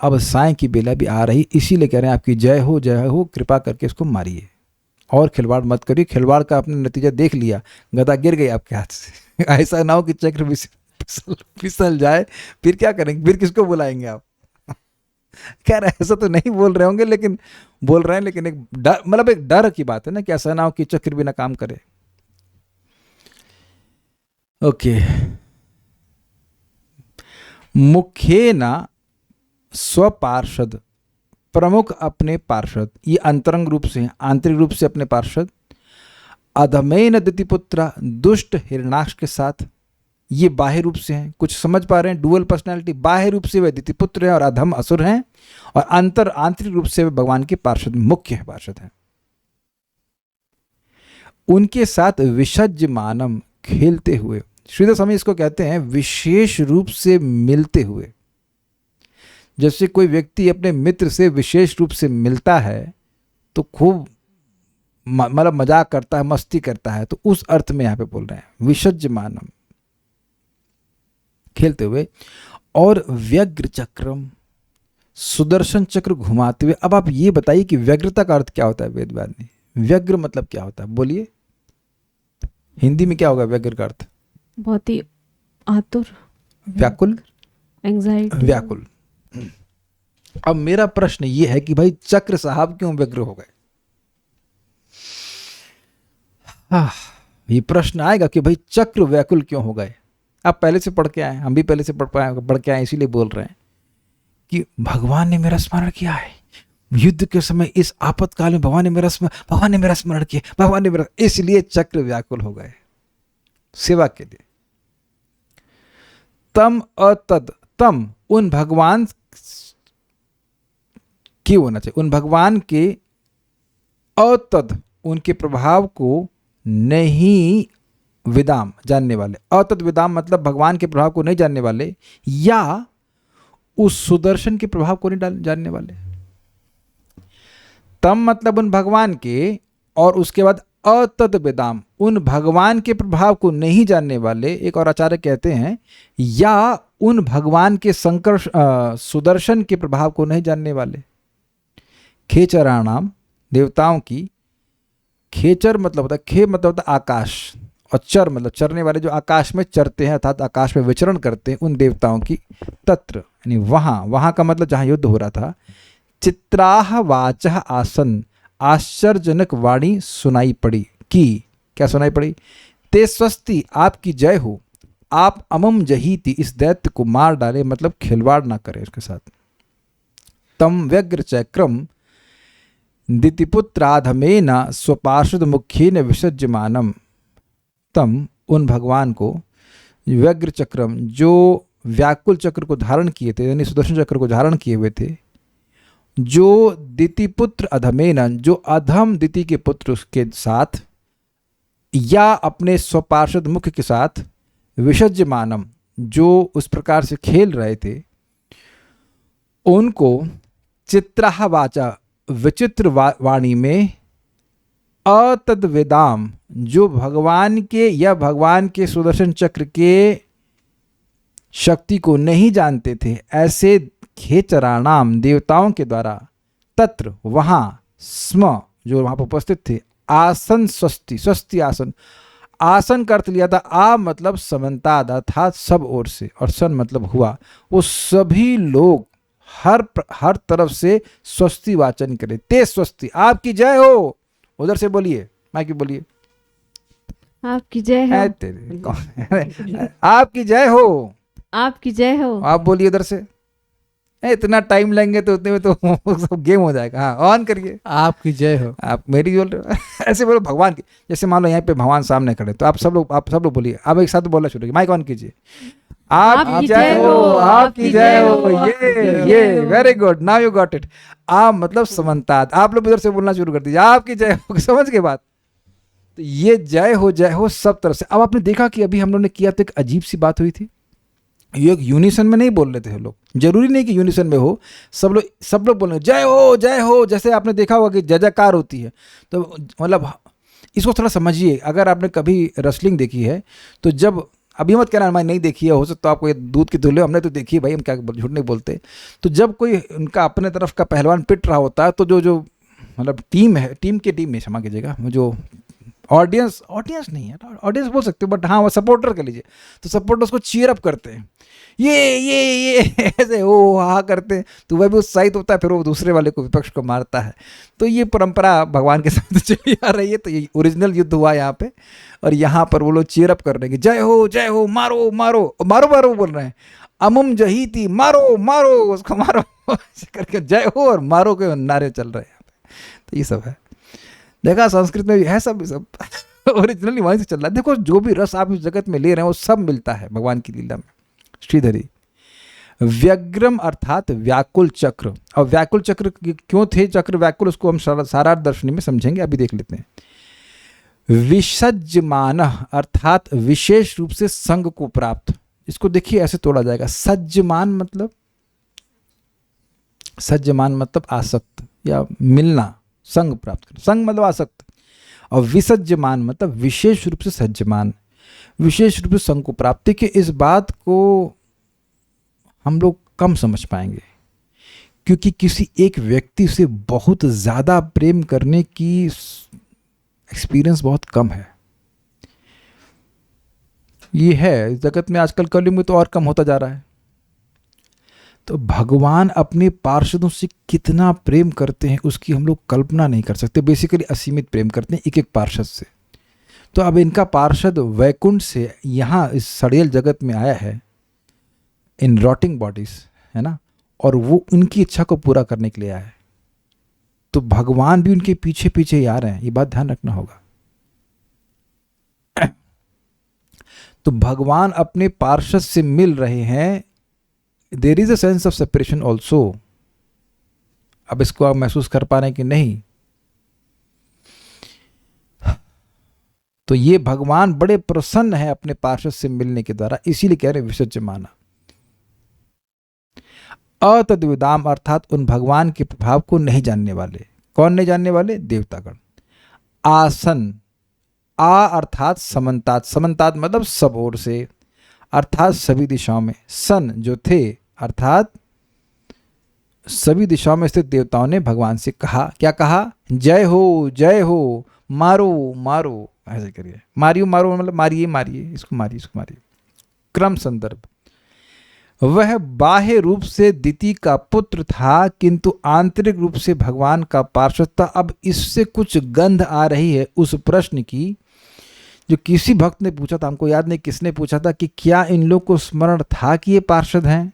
अब साय की बेला भी आ रही, इसीलिए कह रहे हैं आपकी जय हो, कृपा करके इसको मारिए और खिलवाड़ मत करिए। खिलवाड़ का आपने नतीजा देख लिया, गदा गिर गई आपके हाथ से। ऐसा ना हो कि चक्र फिसल जाए, फिर क्या करेंगे? फिर किसको बुलाएंगे आप? कह रहे ऐसा तो नहीं बोल रहे होंगे, लेकिन बोल रहे हैं, लेकिन एक डर, मतलब एक डर की बात है ना कि ऐसा ना हो कि चक्र भी ना काम करे। ओके। मुख्येन स्वपार्षद, प्रमुख अपने पार्षद, ये अंतरंग रूप से, आंतरिक रूप से अपने पार्षद। अधमेन दितिपुत्र, दुष्ट हिरणाक्ष के साथ, ये बाह्य रूप से हैं। कुछ समझ पा रहे हैं? डुअल पर्सनालिटी, बाह्य रूप से वे दितिपुत्र हैं और अधम असुर हैं, और आंतरिक रूप से वे भगवान के पार्षद, मुख्य पार्षद हैं। उनके साथ विसज्यमानम, खेलते हुए। श्रीधर स्वामी इसको कहते हैं विशेष रूप से मिलते हुए। जैसे कोई व्यक्ति अपने मित्र से विशेष रूप से मिलता है तो खूब मतलब मजाक करता है, मस्ती करता है, तो उस अर्थ में यहां पे बोल रहे हैं विसज्यमानम, खेलते हुए। और व्यग्र चक्रम, सुदर्शन चक्र घुमाते हुए। अब आप ये बताइए कि व्यग्रता का अर्थ क्या होता है वेदवाद में? व्यग्र मतलब क्या होता है? बोलिए, हिंदी में क्या होगा व्यग्र का अर्थ? बहुत ही आतुर, व्याकुल, एंजाइटी, व्याकुल। अब मेरा प्रश्न ये है कि भाई चक्र साहब क्यों व्यग्र हो गए? ये प्रश्न आएगा कि भाई चक्र व्याकुल क्यों हो गए। आप पहले से पढ़ के आए, हम भी पहले से पढ़ के आए, इसीलिए बोल रहे हैं कि भगवान ने मेरा स्मरण किया है। युद्ध के समय इस आपातकाल में भगवान ने मेरा स्मरण किया, भगवान ने मेरा, इसलिए चक्र व्याकुल हो गए सेवा के लिए। तम अतद, तम उन भगवान की होना चाहिए, उन भगवान के अतद, उनके प्रभाव को नहीं विदाम, जानने वाले। अतद विदाम मतलब भगवान के प्रभाव को नहीं जानने वाले, या उस सुदर्शन के प्रभाव को नहीं जानने वाले। तम मतलब उन भगवान के, और उसके बाद अतद विदाम, उन भगवान के प्रभाव को नहीं जानने वाले। एक और आचार्य कहते हैं या उन भगवान के सुदर्शन के प्रभाव को नहीं जानने वाले। खेचराणाम, देवताओं की, खेचर मतलब होता है, खे मतलब होता है आकाश, और चर मतलब चरने वाले, जो आकाश में चरते हैं अर्थात आकाश में विचरण करते हैं, उन देवताओं की। तत्र यानी वहां का मतलब जहां युद्ध हो रहा था। चित्राह वाचः आसन, आश्चर्यजनक वाणी सुनाई पड़ी। की क्या सुनाई पड़ी? ते स्वस्ति, आपकी जय हो, आप अमम जहीति, इस दैत्य को मार डाले, मतलब खिलवाड़ ना करे उसके साथ। तम व्यग्र चक्रम दितिपुत्राधमेन स्वपार्षद मुख्येन विसज्यमानम। तम उन भगवान को, व्यग्र चक्रम जो व्याकुल चक्र को धारण किए थे, यानी सुदर्शन चक्र को धारण किए हुए थे, जो दितिपुत्र अधमेन, जो अधम दिति के पुत्र के साथ, या अपने स्वपार्षद मुख्य के साथ, विसज्यमानम जो उस प्रकार से खेल रहे थे, उनको चित्राह वाचा, विचित्र वाणी में, अतद्वेदाम जो भगवान के या भगवान के सुदर्शन चक्र के शक्ति को नहीं जानते थे, ऐसे खेचराणाम देवताओं के द्वारा, तत्र वहां, स्म जो वहां पर उपस्थित थे, आसन स्वस्ति, स्वस्ति आसन, आसन का अर्थ लिया था आ मतलब समन्ताद अर्थात सब ओर से, और सन मतलब हुआ, वो सभी लोग हर तरफ से स्वस्ति वाचन करे। ते स्वस्ति, आपकी जय हो। उधर से बोलिए, माइक बोलिए, आपकी जय हो, आपकी जय हो, आपकी जय हो। आप बोलिए उधर से। इतना टाइम लेंगे तो उतने में तो सब गेम हो जाएगा। हाँ, ऑन करिए, आपकी जय हो। आप मेरी बोल रहे हो ऐसे बोलो भगवान की। जैसे मान लो यहाँ पे भगवान सामने खड़े, तो आप सब लोग बोलिए, आप एक साथ बोलना शुरू कीजिए, माइक ऑन कीजिए। आपकी जय हो, आपकी जय हो। ये very good, now you got it. आप मतलब समन्तात, आप लोग उधर से बोलना शुरू कर दीजिए, आपकी जय हो। समझ के बात? तो ये जय हो सब तरह से। अब आपने देखा कि अभी हम लोगों ने किया तो एक अजीब सी बात हुई थी, ये एक यूनिसन में नहीं बोल रहे थे लोग, जरूरी नहीं कि यूनिसन में हो, सब लोग बोल रहे जय हो, जैसे आपने देखा होगा कि जय जयकार होती है। तो मतलब इसको थोड़ा समझिए, अगर आपने कभी रेसलिंग देखी है तो जब, अभी मत कहना हमारी नहीं देखी है, हो सकता तो आपको ये दूध की धुले, हमने तो देखी है भाई, हम क्या झूठ नहीं बोलते। तो जब कोई उनका अपने तरफ का पहलवान पिट रहा होता है तो जो मतलब टीम में क्षमा कीजिएगा, जो ऑडियंस नहीं है, ऑडियंस बोल सकते हो बट हाँ वो सपोर्टर कर लीजिए, तो सपोर्टर्स को चीयर अप करते हैं, ये ऐसे ओ हाँ करते हैं, तो वह भी उत्साहित होता है, फिर वो दूसरे वाले को, विपक्ष को मारता है। तो ये परंपरा भगवान के साथ चली आ रही है। तो ये ओरिजिनल युद्ध हुआ यहाँ पे, और यहाँ पर वो लोग चीयर अप कर रहे हैं, जय हो, मारो मारो मारो मारो बोल रहे हैं, अमुम जहीती, मारो मारो उसको मारो करके जय हो और मारो के नारे चल रहे हैं। तो ये सब है, देखा संस्कृत में भी है सब ओरिजिनली वहीं से चल रहा है। देखो जो भी रस आप इस जगत में ले रहे हैं वो सब मिलता है भगवान की लीला में। श्रीधरी व्यग्रम अर्थात व्याकुल चक्र। और व्याकुल चक्र क्यों थे चक्र व्याकुल, उसको हम सारार्थ दर्शनी में समझेंगे, अभी देख लेते हैं। विसज्जमान अर्थात विशेष रूप से संग को प्राप्त। इसको देखिए ऐसे तोड़ा जाएगा, सज्जमान मतलब आसक्त या मिलना, संग प्राप्त करना, संग मतलब आसक्त, और विसज्जमान मतलब विशेष रूप से सज्जमान, विशेष रूप से संग को प्राप्ति के। इस बात को हम लोग कम समझ पाएंगे, क्योंकि किसी एक व्यक्ति से बहुत ज़्यादा प्रेम करने की एक्सपीरियंस बहुत कम है। ये है जगत में आजकल, कलयुग में तो और कम होता जा रहा है। तो भगवान अपने पार्षदों से कितना प्रेम करते हैं उसकी हम लोग कल्पना नहीं कर सकते। बेसिकली असीमित प्रेम करते हैं एक एक पार्षद से। तो अब इनका पार्षद वैकुंठ से यहाँ इस सड़ेल जगत में आया है, इन रॉटिंग बॉडीज, है ना, और वो उनकी इच्छा को पूरा करने के लिए आया है। तो भगवान भी उनके पीछे पीछे ही आ रहे हैं, ये बात ध्यान रखना होगा। तो भगवान अपने पार्षद से मिल रहे हैं, there is a sense of separation also. अब इसको आप महसूस कर पा रहे हैं कि नहीं? तो ये भगवान बड़े प्रसन्न है अपने पार्षद से मिलने के द्वारा, इसीलिए कह रहे विसज्जमाना। अतद्विदाम अर्थात उन भगवान के प्रभाव को नहीं जानने वाले। कौन नहीं जानने वाले? देवतागण। आसन, आ अर्थात समन्तात, समन्तात मतलब सब ओर से, अर्थात सभी दिशाओं में। सन जो थे अर्थात सभी दिशाओं में स्थित देवताओं ने भगवान से कहा, क्या कहा? जय हो, मारो मारो, ऐसे करिए, मारियो मारो मतलब मारिए मारिए, इसको मारिए इसको मारिए। क्रम संदर्भ, वह बाह्य रूप से दिति का पुत्र था किंतु आंतरिक रूप से भगवान का पार्षद था। अब इससे कुछ गंध आ रही है उस प्रश्न की जो किसी भक्त ने पूछा था, हमको याद नहीं किसने पूछा था, कि क्या इन लोग को स्मरण था कि ये पार्षद हैं?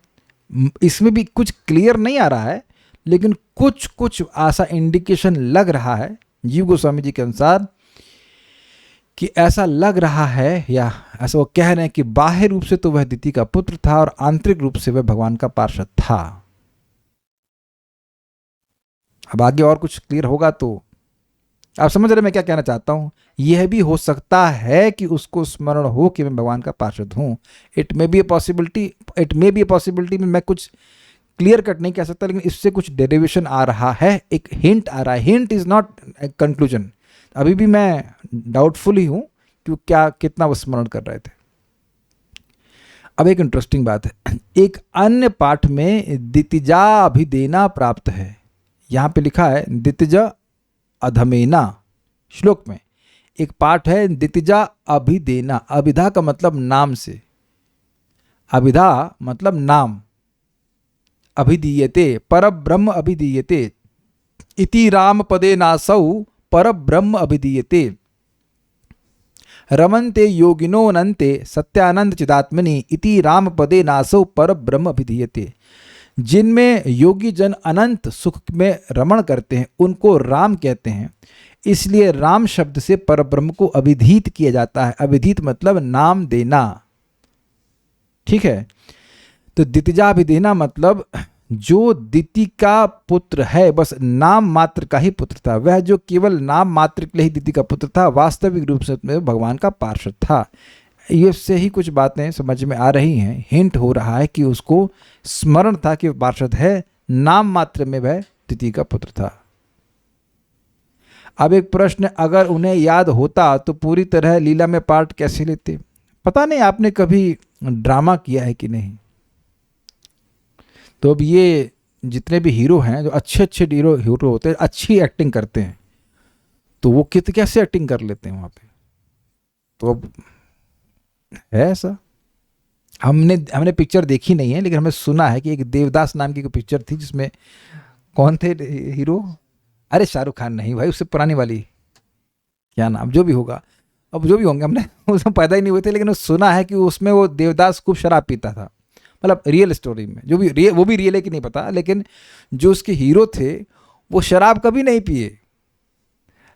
इसमें भी कुछ क्लियर नहीं आ रहा है, लेकिन कुछ कुछ ऐसा इंडिकेशन लग रहा है जीव गोस्वामी जी के अनुसार, कि ऐसा लग रहा है या ऐसा वो कह रहे हैं कि बाह्य रूप से तो वह दिति का पुत्र था और आंतरिक रूप से वह भगवान का पार्षद था। अब आगे और कुछ क्लियर होगा तो आप समझ रहे मैं क्या कहना चाहता हूं। यह भी हो सकता है कि उसको स्मरण हो कि मैं भगवान का पार्षद हूं। It may be a possibility में मैं कुछ क्लियर कट नहीं कह सकता, लेकिन इससे कुछ डेरिवेशन आ रहा है, एक हिंट आ रहा है। Hint is not conclusion. अभी भी मैं डाउटफुल ही हूं कि क्या कितना वो स्मरण कर रहे थे। अब एक इंटरेस्टिंग बात है, एक अन्य पाठ में दितिजा अभिदेना प्राप्त है। यहां पे लिखा है दितिजा अधमेना, श्लोक में एक पाठ है दितिजा अभिदेना। अभिधा का मतलब नाम से, अभिधा मतलब नाम, अभिधीयते परब्रह्म अभिधीयते इति राम पदे नासौ परब्रह्म अभिधीयते रमन्ते योगिनोऽनन्ते सत्यानंद चिदात्मनि इति राम पदे नासौ परब्रह्म अभिधीयते। जिनमें योगी जन अनंत सुख में रमण करते हैं उनको राम कहते हैं, इसलिए राम शब्द से परब्रह्म को अभिधीत किया जाता है। अभिधीत मतलब नाम देना, ठीक है। तो दितिजा अभिदेना मतलब जो दिति का पुत्र है, बस नाम मात्र का ही पुत्र था, वह जो केवल नाम मात्र के लिए ही दिति का पुत्र था, वास्तविक रूप से भगवान का पार्षद था। ये से ही कुछ बातें समझ में आ रही हैं। हिंट हो रहा है कि उसको स्मरण था कि वह पार्षद है, नाम मात्र में वह दिति का पुत्र था। अब एक प्रश्न, अगर उन्हें याद होता तो पूरी तरह लीला में पार्ट कैसे लेते? पता नहीं आपने कभी ड्रामा किया है कि नहीं। तो अब ये जितने भी हीरो हैं, जो अच्छे अच्छे हीरो होते हैं, अच्छी एक्टिंग करते हैं, तो वो कैसे एक्टिंग कर लेते हैं वहाँ पे। तो अब है ऐसा, हमने पिक्चर देखी नहीं है, लेकिन हमें सुना है कि एक देवदास नाम की कोई पिक्चर थी जिसमें कौन थे हीरो? अरे शाहरुख खान नहीं भाई, उससे पुरानी वाली, क्या नाम, जो भी होगा, अब जो भी होंगे, हमने उसमें पैदा ही नहीं हुए थे, लेकिन सुना है कि उसमें वो देवदास खूब शराब पीता था। मतलब रियल स्टोरी में, जो भी वो भी रियल है कि नहीं पता, लेकिन जो उसके हीरो थे वो शराब कभी नहीं पिए,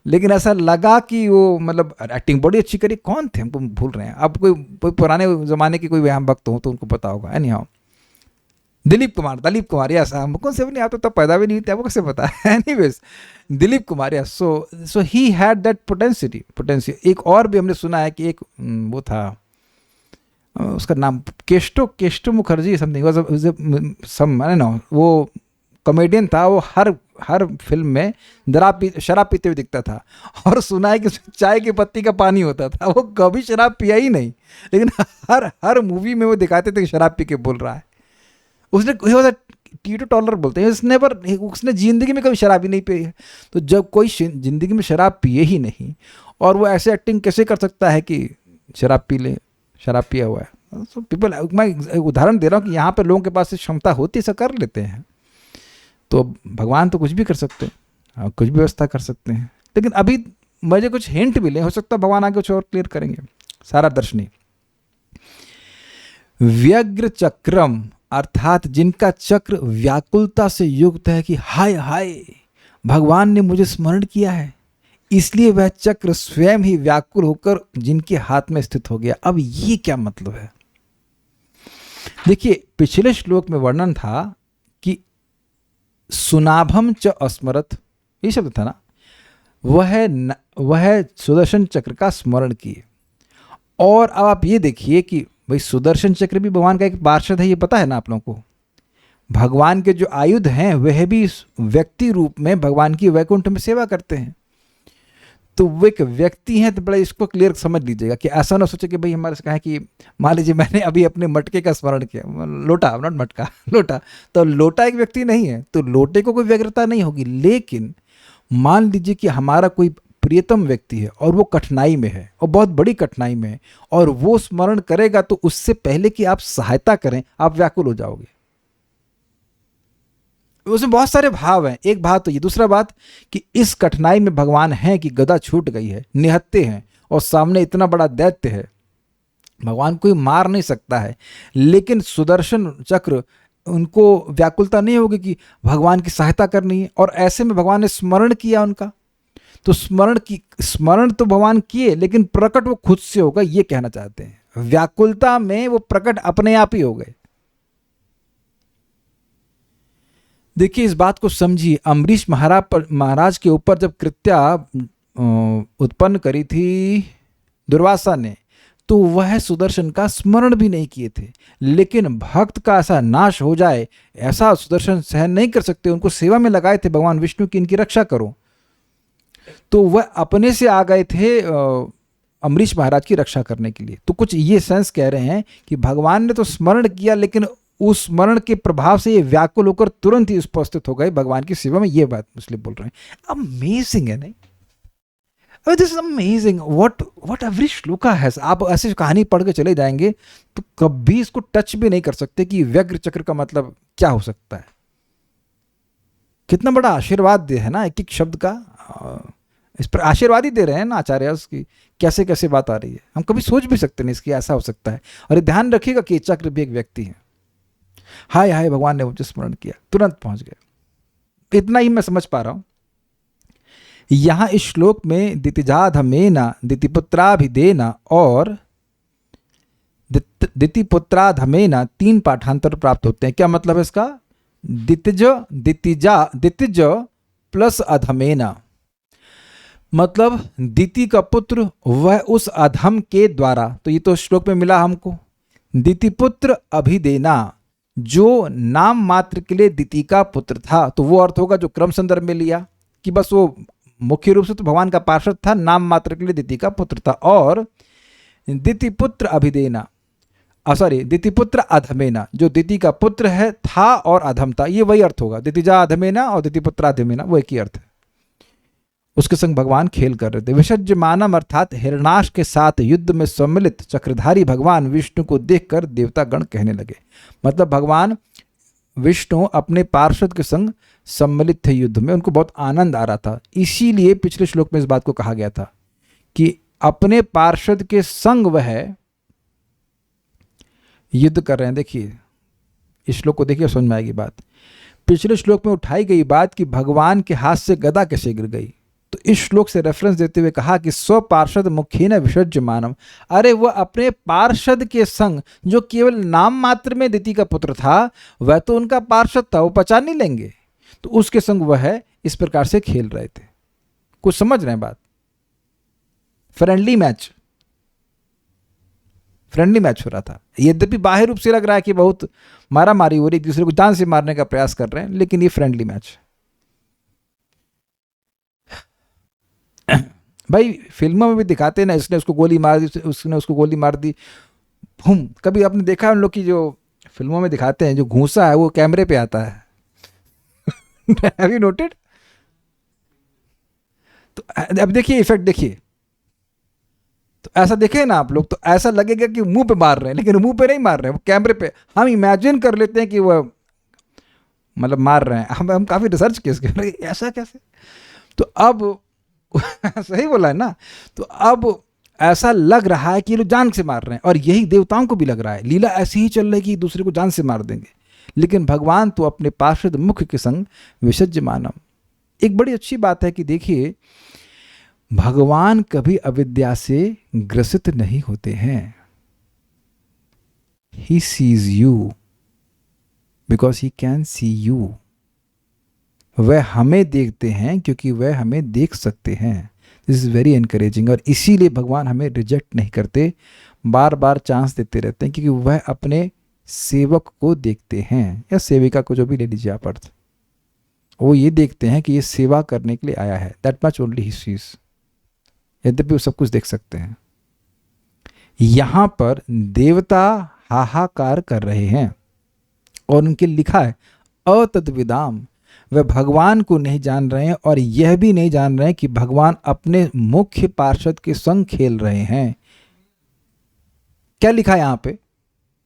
लेकिन ऐसा लगा कि वो मतलब एक्टिंग बड़ी अच्छी करी। कौन थे, हमको भूल रहे हैं अब, कोई पुराने ज़माने के कोई व्यायाम भक्त हो तो उनको पता होगा। Any how, Dilip Kumar, yes, हमको से भी नहीं, आप तो पैदा भी नहीं थे, आपको कैसे पता है? Anyways, Dilip Kumar, yes. So he had that potential. एक और भी हमने सुना है कि एक वो था, उसका नाम Keshto Mukherjee something, some I know, वो कॉमेडियन था। वो हर फिल्म में शराब पीते हुए दिखता था, और सुना है कि चाय की पत्ती का पानी होता था। वो कभी शराब पिया ही नहीं, लेकिन हर मूवी में वो दिखाते थे कि शराब पी के बोल रहा है। उसने टीटो टॉलर बोलते हैं, उसने जिंदगी में कभी शराब ही नहीं पी है। तो जब कोई जिंदगी में शराब पिए ही नहीं, और वो ऐसे एक्टिंग कैसे कर सकता है कि शराब पिया हुआ है? तो पीपल, मैं उदाहरण दे रहा हूँ कि यहाँ पे लोगों के पास क्षमता होती है, ऐसा कर लेते हैं। तो भगवान तो कुछ भी कर सकते हैं, कुछ भी व्यवस्था कर सकते हैं, लेकिन अभी मुझे कुछ हिंट मिले, हो सकता है भगवान आगे कुछ और क्लियर करेंगे। सारा दर्शनी व्यग्र चक्रम, अर्थात जिनका चक्र व्याकुलता से युक्त है कि हाय हाय भगवान ने मुझे स्मरण किया है, इसलिए वह चक्र स्वयं ही व्याकुल होकर जिनके हाथ में स्थित हो गया। अब ये क्या मतलब है? देखिए, पिछले श्लोक में वर्णन था कि सुनाभम च अस्मरत, ये शब्द था ना, वह सुदर्शन चक्र का स्मरण किए। और अब आप ये देखिए कि भाई सुदर्शन चक्र भी भगवान का एक पार्षद है, ये पता है ना आप लोगों को। भगवान के जो आयुध हैं वह भी व्यक्ति रूप में भगवान की वैकुंठ में सेवा करते हैं। तो वो एक व्यक्ति हैं, तो बड़ा इसको क्लियर समझ लीजिएगा कि ऐसा ना सोचे कि भाई हमारे से कहा कि मान लीजिए मैंने अभी अपने मटके का स्मरण किया, लोटा, नॉट मटका, लोटा, तो लोटा एक व्यक्ति नहीं है, तो लोटे को कोई व्यग्रता नहीं होगी। लेकिन मान लीजिए कि हमारा कोई प्रियतम व्यक्ति है और वो कठिनाई में है, और बहुत बड़ी कठिनाई में है, और वो स्मरण करेगा, तो उससे पहले कि आप सहायता करें आप व्याकुल हो जाओगे। उसमें बहुत सारे भाव हैं, एक भाव तो ये, दूसरा बात कि इस कठिनाई में भगवान है कि गदा छूट गई है, निहत्ते हैं, और सामने इतना बड़ा दैत्य है, भगवान कोई मार नहीं सकता है, लेकिन सुदर्शन चक्र उनको व्याकुलता नहीं होगी कि भगवान की सहायता करनी है। और ऐसे में भगवान ने स्मरण किया उनका, तो स्मरण तो भगवान किए, लेकिन प्रकट वो खुद से होगा, ये कहना चाहते हैं। व्याकुलता में वो प्रकट अपने आप ही हो गए। देखिए, इस बात को समझिए, अम्बरीश महाराज के ऊपर जब कृत्या उत्पन्न करी थी दुर्वासा ने, तो वह सुदर्शन का स्मरण भी नहीं किए थे। लेकिन भक्त का ऐसा नाश हो जाए, ऐसा सुदर्शन सहन नहीं कर सकते, उनको सेवा में लगाए थे भगवान विष्णु की, इनकी रक्षा करो, तो वह अपने से आ गए थे अम्बरीश महाराज की रक्षा करने के लिए। तो कुछ ये सेंस कह रहे हैं कि भगवान ने तो स्मरण किया, लेकिन उस स्मरण के प्रभाव से ये व्याकुल होकर तुरंत ही उपस्थित हो गए भगवान की सेवा में। ये बात इसलिए बोल रहे हैं। अमेजिंग है नहीं? This is amazing what every shloka has. आप ऐसी कहानी पढ़ के चले जाएंगे तो कभी इसको टच भी नहीं कर सकते कि व्यग्र चक्र का मतलब क्या हो सकता है। कितना बड़ा आशीर्वाद है ना एक एक शब्द का। इस पर आशीर्वाद ही दे रहे हैं ना आचार्य की, कैसे कैसे बात आ रही है। हम कभी सोच भी सकते नहीं इसकी ऐसा हो सकता है। और ये ध्यान रखिएगा कि चक्र भी एक व्यक्ति है। हाय हाय भगवान ने मुझे स्मरण किया, तुरंत पहुंच गए। इतना ही मैं समझ पा रहा हूं। यहां इस श्लोक में दितिजाधमेना, दितिपुत्राभिदेना और दितिपुत्राधमेना 3 पाठांतर प्राप्त होते हैं। क्या मतलब है इसका? दितिज प्लस अधमेना, मतलब दिति का पुत्र वह उस अधम के द्वारा, तो ये तो श्लोक में मिला हमको, दितिपुत्र अभिदेना, जो नाम मात्र के लिए दिति का पुत्र था। तो वो अर्थ होगा जो क्रम संदर्भ में लिया कि बस वो मुख्य रूप से तो भगवान का पार्षद था, नाम मात्र के लिए दिति का पुत्र था। और दितिपुत्र अभिदेना, सॉरी दितिपुत्र अधमेना, जो दिति का पुत्र है था और अधम था, ये वही अर्थ होगा। दितिजा अधमेना और दितिपुत्र अधमेना वो एक ही अर्थ है। उसके संग भगवान खेल कर रहे थे। विसर्जमानम अर्थात हिरणाक्ष के साथ युद्ध में सम्मिलित चक्रधारी भगवान विष्णु को देखकर देवतागण कहने लगे, मतलब भगवान विष्णु अपने पार्षद के संग सम्मिलित थे युद्ध में, उनको बहुत आनंद आ रहा था। इसीलिए पिछले श्लोक में इस बात को कहा गया था कि अपने पार्षद के संग वह युद्ध कर रहे हैं। देखिए इस श्लोक को देखिए, समझ में आएगी बात। पिछले श्लोक में उठाई गई बात कि भगवान के हाथ से गदा कैसे गिर गई, तो इस श्लोक से रेफरेंस देते हुए कहा कि स्व पार्षद मुखेन विसर्जमानम, अरे वह अपने पार्षद के संग जो केवल नाम मात्र में दिति का पुत्र था, वह तो उनका पार्षद था, वो पचा नहीं लेंगे, तो उसके संग वह इस प्रकार से खेल रहे थे। कुछ समझ रहे हैं बात? फ्रेंडली मैच हो रहा था। यद्यपि बाह्य रूप से लग रहा है कि बहुत मारा मारी हो रही, एक दूसरे को जान से मारने का प्रयास कर रहे हैं, लेकिन ये फ्रेंडली मैच। भाई फिल्मों में भी दिखाते हैं ना, इसने उसको गोली मार दी, उसने उसको गोली मार दी, हम कभी आपने देखा है उन लोग की जो फिल्मों में दिखाते हैं जो घूंसा है वो कैमरे पे आता है। Have you noted? तो अब देखिए इफेक्ट देखिए, तो ऐसा देखें ना आप लोग, तो ऐसा लगेगा कि मुंह पे मार रहे हैं, लेकिन मुंह पे नहीं मार रहे हैं, वो कैमरे पे। हम इमेजिन कर लेते हैं कि वह मतलब मार रहे हैं। हम काफी रिसर्च किए इसके, ऐसा कैसे? तो अब सही बोला है ना, तो अब ऐसा लग रहा है कि ये लोग जान से मार रहे हैं, और यही देवताओं को भी लग रहा है। लीला ऐसी ही चल रही है कि दूसरे को जान से मार देंगे, लेकिन भगवान तो अपने पार्षद मुख के संग विसर्जमानम। एक बड़ी अच्छी बात है कि देखिए भगवान कभी अविद्या से ग्रसित नहीं होते हैं। He sees you because he can see you. वह हमें देखते हैं क्योंकि वह हमें देख सकते हैं। दिस इज़ वेरी एनकरेजिंग, और इसीलिए भगवान हमें रिजेक्ट नहीं करते, बार बार चांस देते रहते हैं, क्योंकि वह अपने सेवक को देखते हैं, या सेविका को, जो भी ले लीजिए आप अर्थ, वो ये देखते हैं कि ये सेवा करने के लिए आया है। That much only he sees. यद्यपि वो सब कुछ देख सकते हैं। यहां पर देवता हाहाकार कर रहे हैं, और उनके लिखा है अतद्विदाम, वह भगवान को नहीं जान रहे हैं, और यह भी नहीं जान रहे हैं कि भगवान अपने मुख्य पार्षद के संग खेल रहे हैं। क्या लिखा है यहां पे?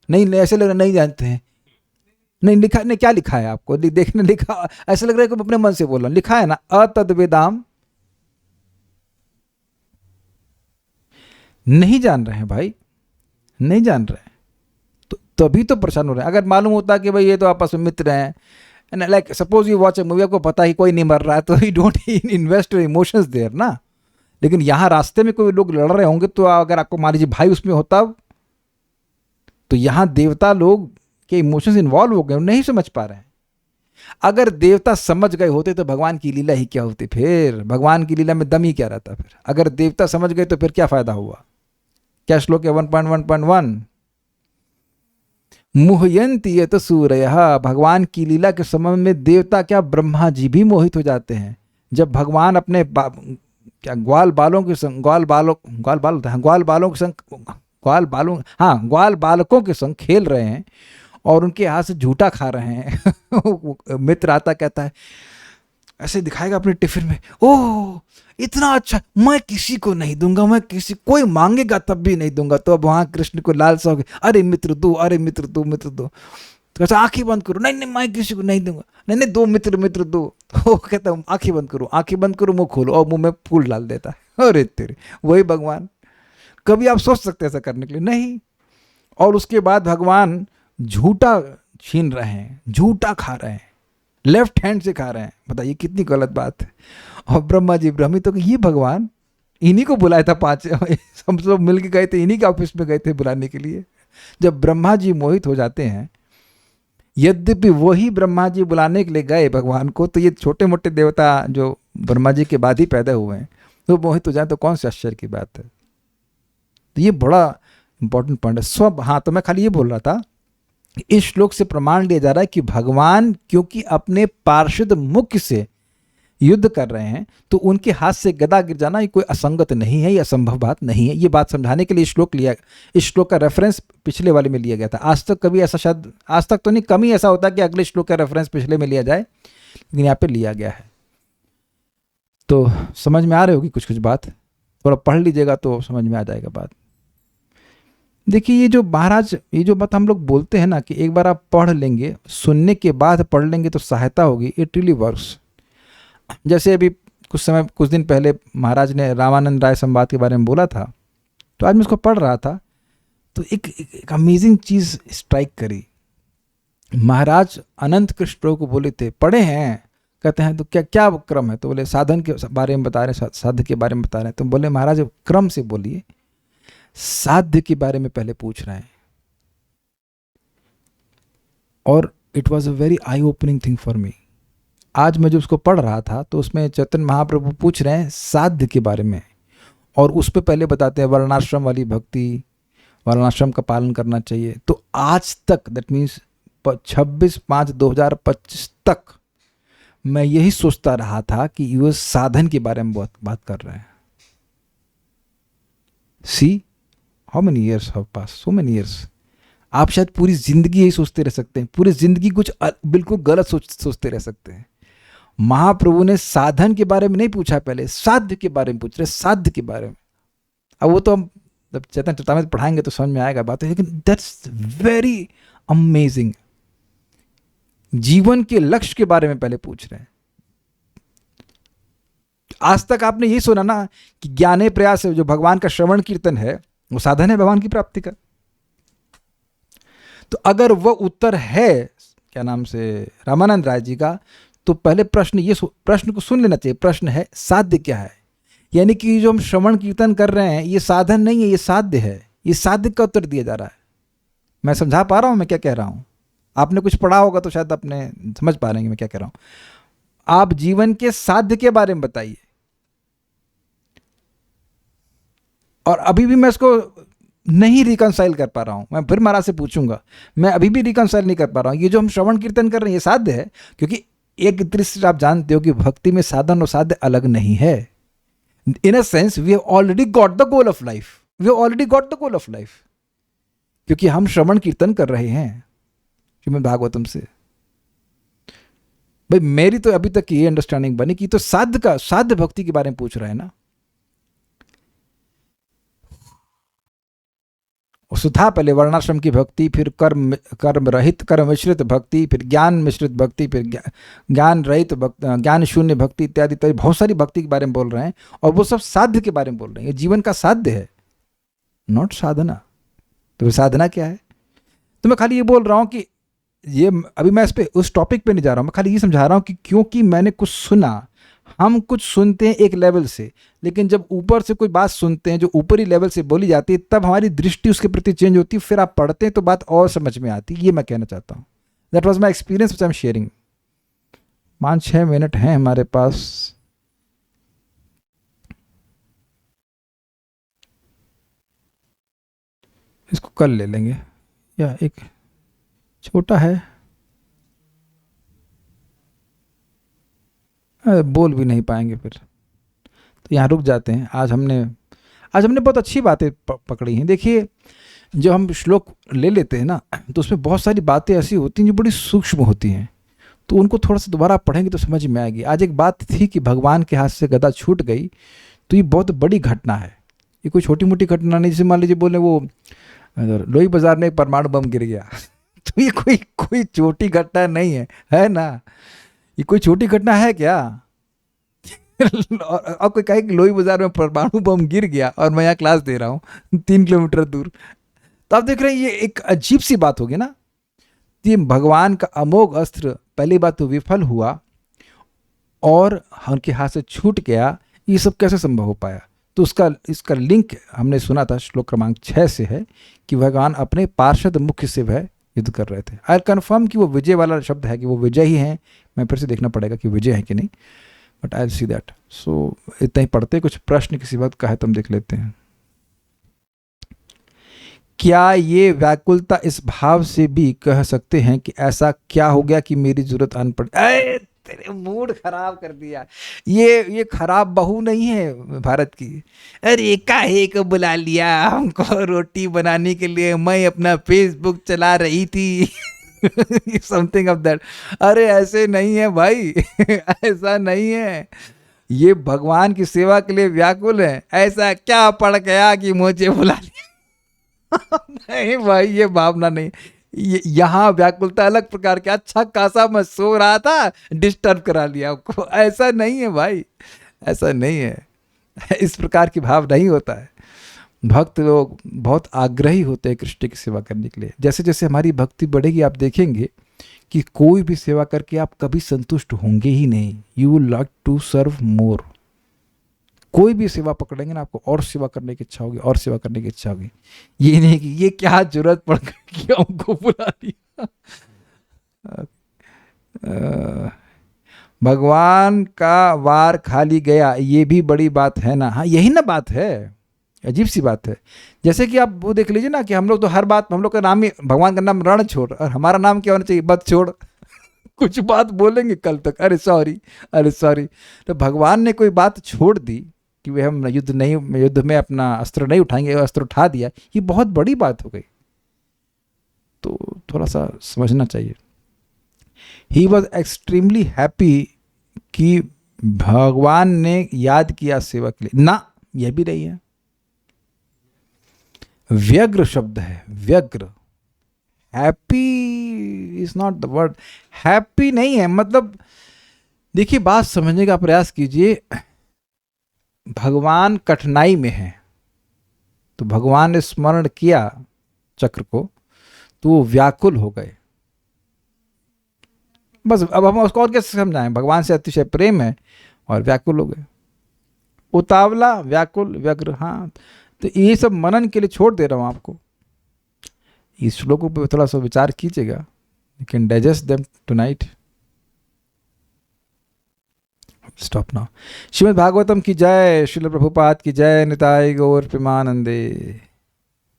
नहीं, ऐसे लग रहा नहीं जानते हैं। नहीं लिखा, नहीं क्या लिखा है आपको देखने? लिखा ऐसा लग रहा है कि अपने मन से बोल रहा हूं। लिखा है ना अतद्विदाम। नहीं जान रहे हैं भाई, नहीं जान रहे हैं, तो तभी तो परेशान हो रहे हैं। अगर मालूम होता कि भाई ये तो आपस में मित्र हैं, and like suppose you watch a movie, आपको पता ही कोई नहीं मर रहा है, तो you don't invest your emotions there ना। लेकिन यहाँ रास्ते में कोई लोग लड़ रहे होंगे, तो अगर आपको मान लीजिए भाई उसमें होता, तो यहाँ देवता लोग के इमोशंस इन्वॉल्व हो गए, नहीं समझ पा रहे हैं। अगर देवता समझ गए होते तो भगवान की लीला ही क्या होती? फिर भगवान की लीला में दम ही क्या रहता? फिर अगर देवता समझ गए तो फिर क्या फायदा हुआ? क्या श्लोक है 1.1.1? मुह्यंती यत सूरयः, भगवान की लीला के संबंध में देवता क्या ब्रह्मा जी भी मोहित हो जाते हैं। जब भगवान अपने क्या ग्वाल बालों के संग, ग्वाल बालकों के संग खेल रहे हैं, और उनके हाथ से झूठा खा रहे हैं। मित्र आता कहता है, ऐसे दिखाएगा अपने टिफिन में, ओह इतना अच्छा, मैं किसी को नहीं दूंगा, मैं किसी, कोई मांगेगा तब भी नहीं दूंगा। तो अब वहां कृष्ण को लालसा हो गई, अरे मित्र दो, अरे मित्र दो, मित्र दो। तो ऐसा आंखें बंद करो, नहीं नहीं मैं किसी को नहीं दूंगा, नहीं नहीं दो मित्र दो। तो कहता हूँ आंखें बंद करो, मुंह खोलो, और मुंह में फूल डाल देता है। अरे तेरे, वही भगवान। कभी आप सोच सकते हैं ऐसा करने के लिए? नहीं। और उसके बाद भगवान झूठा छीन रहे हैं, झूठा खा रहे हैं, लेफ्ट हैंड से खा रहे हैं। बताइए कितनी गलत बात है। और ब्रह्मा जी भ्रमित, तो ये भगवान इन्हीं को बुलाया था, 5 हम सब मिल के गए थे, इन्हीं के ऑफिस में गए थे बुलाने के लिए। जब ब्रह्मा जी मोहित हो जाते हैं यद्यपि वही ब्रह्मा जी बुलाने के लिए गए भगवान को, तो ये छोटे मोटे देवता जो ब्रह्मा जी के बाद ही पैदा हुए हैं तो मोहित हो जाए तो कौन सी आश्चर्य की बात है। तो ये बड़ा इंपॉर्टेंट पॉइंट है। हाँ, तो मैं खाली ये बोल रहा था, इस श्लोक से प्रमाण लिया जा रहा है कि भगवान क्योंकि अपने पार्षद मुख्य से युद्ध कर रहे हैं तो उनके हाथ से गदा गिर जाना ये कोई असंगत नहीं है, ये असंभव बात नहीं है। ये बात समझाने के लिए इस श्लोक का रेफरेंस पिछले वाले में लिया गया था। आज तक कभी ऐसा, शायद आज तक तो नहीं, कम ही ऐसा होता कि अगले श्लोक का रेफरेंस पिछले में लिया जाए, लेकिन यहाँ पे लिया गया है। तो समझ में आ रही होगी कुछ कुछ बात, थोड़ा पढ़ लीजिएगा तो समझ में आ जाएगा बात। देखिए ये जो महाराज, ये जो बात हम लोग बोलते हैं ना कि एक बार आप पढ़ लेंगे, सुनने के बाद पढ़ लेंगे तो सहायता होगी, इट रियली वर्क्स। जैसे अभी कुछ दिन पहले महाराज ने रामानंद राय संवाद के बारे में बोला था, तो आज मैं उसको पढ़ रहा था तो एक अमेजिंग चीज़ स्ट्राइक करी। महाराज अनंत कृष्ण को बोले थे, पढ़े हैं, कहते हैं तो क्या क्या क्रम है, तो बोले साधन के बारे में बता रहे हैं, साध्य के बारे में बता रहे हैं। तो बोले महाराज क्रम से बोलिए, साध्य के बारे में पहले पूछ रहे हैं। और it was a very I opening thing for me. आज मैं जब उसको पढ़ रहा था तो उसमें चैतन्य महाप्रभु पूछ रहे हैं साध्य के बारे में, और उस पर पहले बताते हैं वर्णाश्रम वाली भक्ति, वर्णाश्रम का पालन करना चाहिए। तो आज तक, दैट मीन्स 26/5/2025 तक मैं यही सोचता रहा था कि ये साधन के बारे में बात कर रहे हैं। See how many years have pass, so many years. आप शायद पूरी जिंदगी यही सोचते रह सकते हैं, पूरी जिंदगी कुछ बिल्कुल गलत सोचते रह सकते हैं। महाप्रभु ने साधन के बारे में नहीं पूछा, पहले साध्य के बारे में पूछ रहे, साध्य के बारे में। अब वो तो हम जब चैतन्य चरितामृत पढ़ाएंगे तो समझ में आएगा बात, लेकिन दैट्स वेरी अमेजिंग। जीवन के लक्ष्य के बारे में पहले पूछ रहे हैं। आज तक आपने यही सुना ना कि ज्ञाने प्रयास है, जो भगवान का श्रवण कीर्तन है वो साधन है भगवान की प्राप्ति का। तो अगर वो उत्तर है क्या नाम से रामानंद राय जी का, तो पहले प्रश्न को सुन लेना चाहिए। प्रश्न है साध्य क्या है, यानी कि जो हम श्रवण कीर्तन कर रहे हैं ये साधन नहीं है, ये साध्य है। ये साध्य का उत्तर दिया जा रहा है। मैं समझा पा रहा हूं मैं क्या कह रहा हूं? आपने कुछ पढ़ा होगा तो शायद आपने समझ पा रहे हैं मैं क्या कह रहा हूं। आप जीवन के साध्य के बारे में बताइए। और अभी भी मैं इसको नहीं रिकंसाइल कर पा रहा हूं। मैं फिर महाराज से पूछूंगा, मैं अभी भी रिकंसाइल नहीं कर पा रहा हूं। ये जो हम श्रवण कीर्तन कर रहे हैं ये साध्य है, क्योंकि एक दृष्टि आप जानते हो कि भक्ति में साधन और साध्य अलग नहीं है। In a sense we have already got the goal of life, we have already got the goal of life, क्योंकि हम श्रवण कीर्तन कर रहे हैं श्रीमद् भागवतम से। भाई मेरी तो अभी तक ये अंडरस्टैंडिंग बनी कि तो साध्य भक्ति के बारे में पूछ रहे हैं ना। सुधा पहले वर्णाश्रम की भक्ति, फिर कर्म रहित कर्म मिश्रित भक्ति, फिर ज्ञान मिश्रित भक्ति, फिर ज्ञान रहित ज्ञान शून्य भक्ति इत्यादि इत्यादि बहुत सारी भक्ति के बारे में बोल रहे हैं। और वो सब साध्य के बारे में बोल रहे हैं। ये जीवन का साध्य है, नॉट साधना। तो साधना क्या है? तो मैं खाली ये बोल रहा हूँ कि ये अभी मैं इस पे उस टॉपिक पे नहीं जा रहा हूँ। मैं खाली ये समझा रहा हूँ कि क्योंकि मैंने कुछ सुना, हम कुछ सुनते हैं एक लेवल से, लेकिन जब ऊपर से कोई बात सुनते हैं जो ऊपरी लेवल से बोली जाती है तब हमारी दृष्टि उसके प्रति चेंज होती है। फिर आप पढ़ते हैं तो बात और समझ में आती है। ये मैं कहना चाहता हूँ। That was my experience which I am sharing. 5-6 minute हैं हमारे पास। इसको कल ले लेंगे, या एक छोटा है, बोल भी नहीं पाएंगे फिर, तो यहाँ रुक जाते हैं। आज हमने बहुत अच्छी बातें पकड़ी हैं। देखिए जब हम श्लोक ले लेते हैं ना तो उसमें बहुत सारी बातें ऐसी होती हैं जो बड़ी सूक्ष्म होती हैं, तो उनको थोड़ा सा दोबारा पढ़ेंगे तो समझ में आएगी। आज एक बात थी कि भगवान के हाथ से गदा छूट गई, तो ये बहुत बड़ी घटना है। ये कोई छोटी मोटी घटना नहीं। जैसे मान लीजिए बोले वो लोई बाजार में एक परमाणु बम गिर गया तो ये कोई छोटी घटना नहीं है ना? ये कोई छोटी घटना है क्या? और कोई कहे कि लोई बाजार में परमाणु बम गिर गया और मैं यहाँ क्लास दे रहा हूँ 3 किलोमीटर दूर, तो आप देख रहे हैं ये एक अजीब सी बात होगी ना। ये भगवान का अमोघ अस्त्र पहली बात तो विफल हुआ और उनके हाथ से छूट गया। ये सब कैसे संभव हो पाया? तो इसका लिंक हमने सुना था श्लोक क्रमांक 6 से है कि भगवान अपने पार्षद मुख्य से वह युद्ध कर रहे थे। आई कन्फर्म कि वो विजय वाला शब्द है कि वो विजय ही हैं, मैं फिर से देखना पड़ेगा कि विजय है कि नहीं, बट आई सी दैट। सो इतना ही पढ़ते, कुछ प्रश्न किसी बात का है तो हम देख लेते हैं। क्या ये व्याकुलता इस भाव से भी कह सकते हैं कि ऐसा क्या हो गया कि मेरी जरूरत आन पड़ी? अरे तेरे मूड खराब कर दिया। ये खराब बहू नहीं है भारत की। अरे काहे को बुला लिया हमको रोटी बनाने के लिए, मैं अपना फेसबुक चला रही थी समथिंग ऑफ दैट। अरे ऐसे नहीं है भाई ऐसा नहीं है। ये भगवान की सेवा के लिए व्याकुल है। ऐसा क्या पड़ गया कि मुझे बुला लिया नहीं भाई, ये भावना नहीं। यहाँ व्याकुलता अलग प्रकार की। अच्छा खासा मैं सो रहा था, डिस्टर्ब करा लिया आपको, ऐसा नहीं है भाई, ऐसा नहीं है। इस प्रकार की भाव नहीं होता है। भक्त लोग बहुत आग्रही होते हैं कृष्ण की सेवा करने के लिए। जैसे जैसे हमारी भक्ति बढ़ेगी, आप देखेंगे कि कोई भी सेवा करके आप कभी संतुष्ट होंगे ही नहीं। You will like to serve more. कोई भी सेवा पकड़ेंगे ना, आपको और सेवा करने की इच्छा होगी, और सेवा करने की इच्छा होगी। ये नहीं कि ये क्या जरूरत पड़ गई कि हमको बुला लिया। भगवान का वार खाली गया, ये भी बड़ी बात है ना। हाँ यही ना बात है, अजीब सी बात है। जैसे कि आप वो देख लीजिए ना कि हम लोग तो हर बात, हम लोग का नाम ही, भगवान का नाम रण छोड़, और हमारा नाम क्या होना चाहिए? बद छोड़ कुछ बात बोलेंगे कल तक, अरे सॉरी अरे सॉरी। तो भगवान ने कोई बात छोड़ दी कि वे हम युद्ध में अपना अस्त्र नहीं उठाएंगे, अस्त्र उठा दिया, ये बहुत बड़ी बात हो गई। तो थोड़ा सा समझना चाहिए। ही वॉज एक्सट्रीमली हैप्पी कि भगवान ने याद किया सेवा के लिए ना, यह भी नहीं है। व्यग्र शब्द है, व्यग्र। Happy is not the word, happy नहीं है। मतलब देखिए, बात समझने का प्रयास कीजिए। भगवान कठिनाई में है तो भगवान ने स्मरण किया चक्र को, तो वो व्याकुल हो गए। बस अब हम उसको और कैसे समझाएं? भगवान से अतिशय प्रेम है और व्याकुल हो गए। उतावला, व्याकुल, व्यग्र। हाँ, तो ये सब मनन के लिए छोड़ दे रहा हूं आपको। इस श्लोकों पर थोड़ा सा विचार कीजिएगा। You can digest them tonight. Stop now. Shrimad Bhagavatam की जय, श्रील प्रभुपाद की जय, निताय गौर प्रेमानंदे।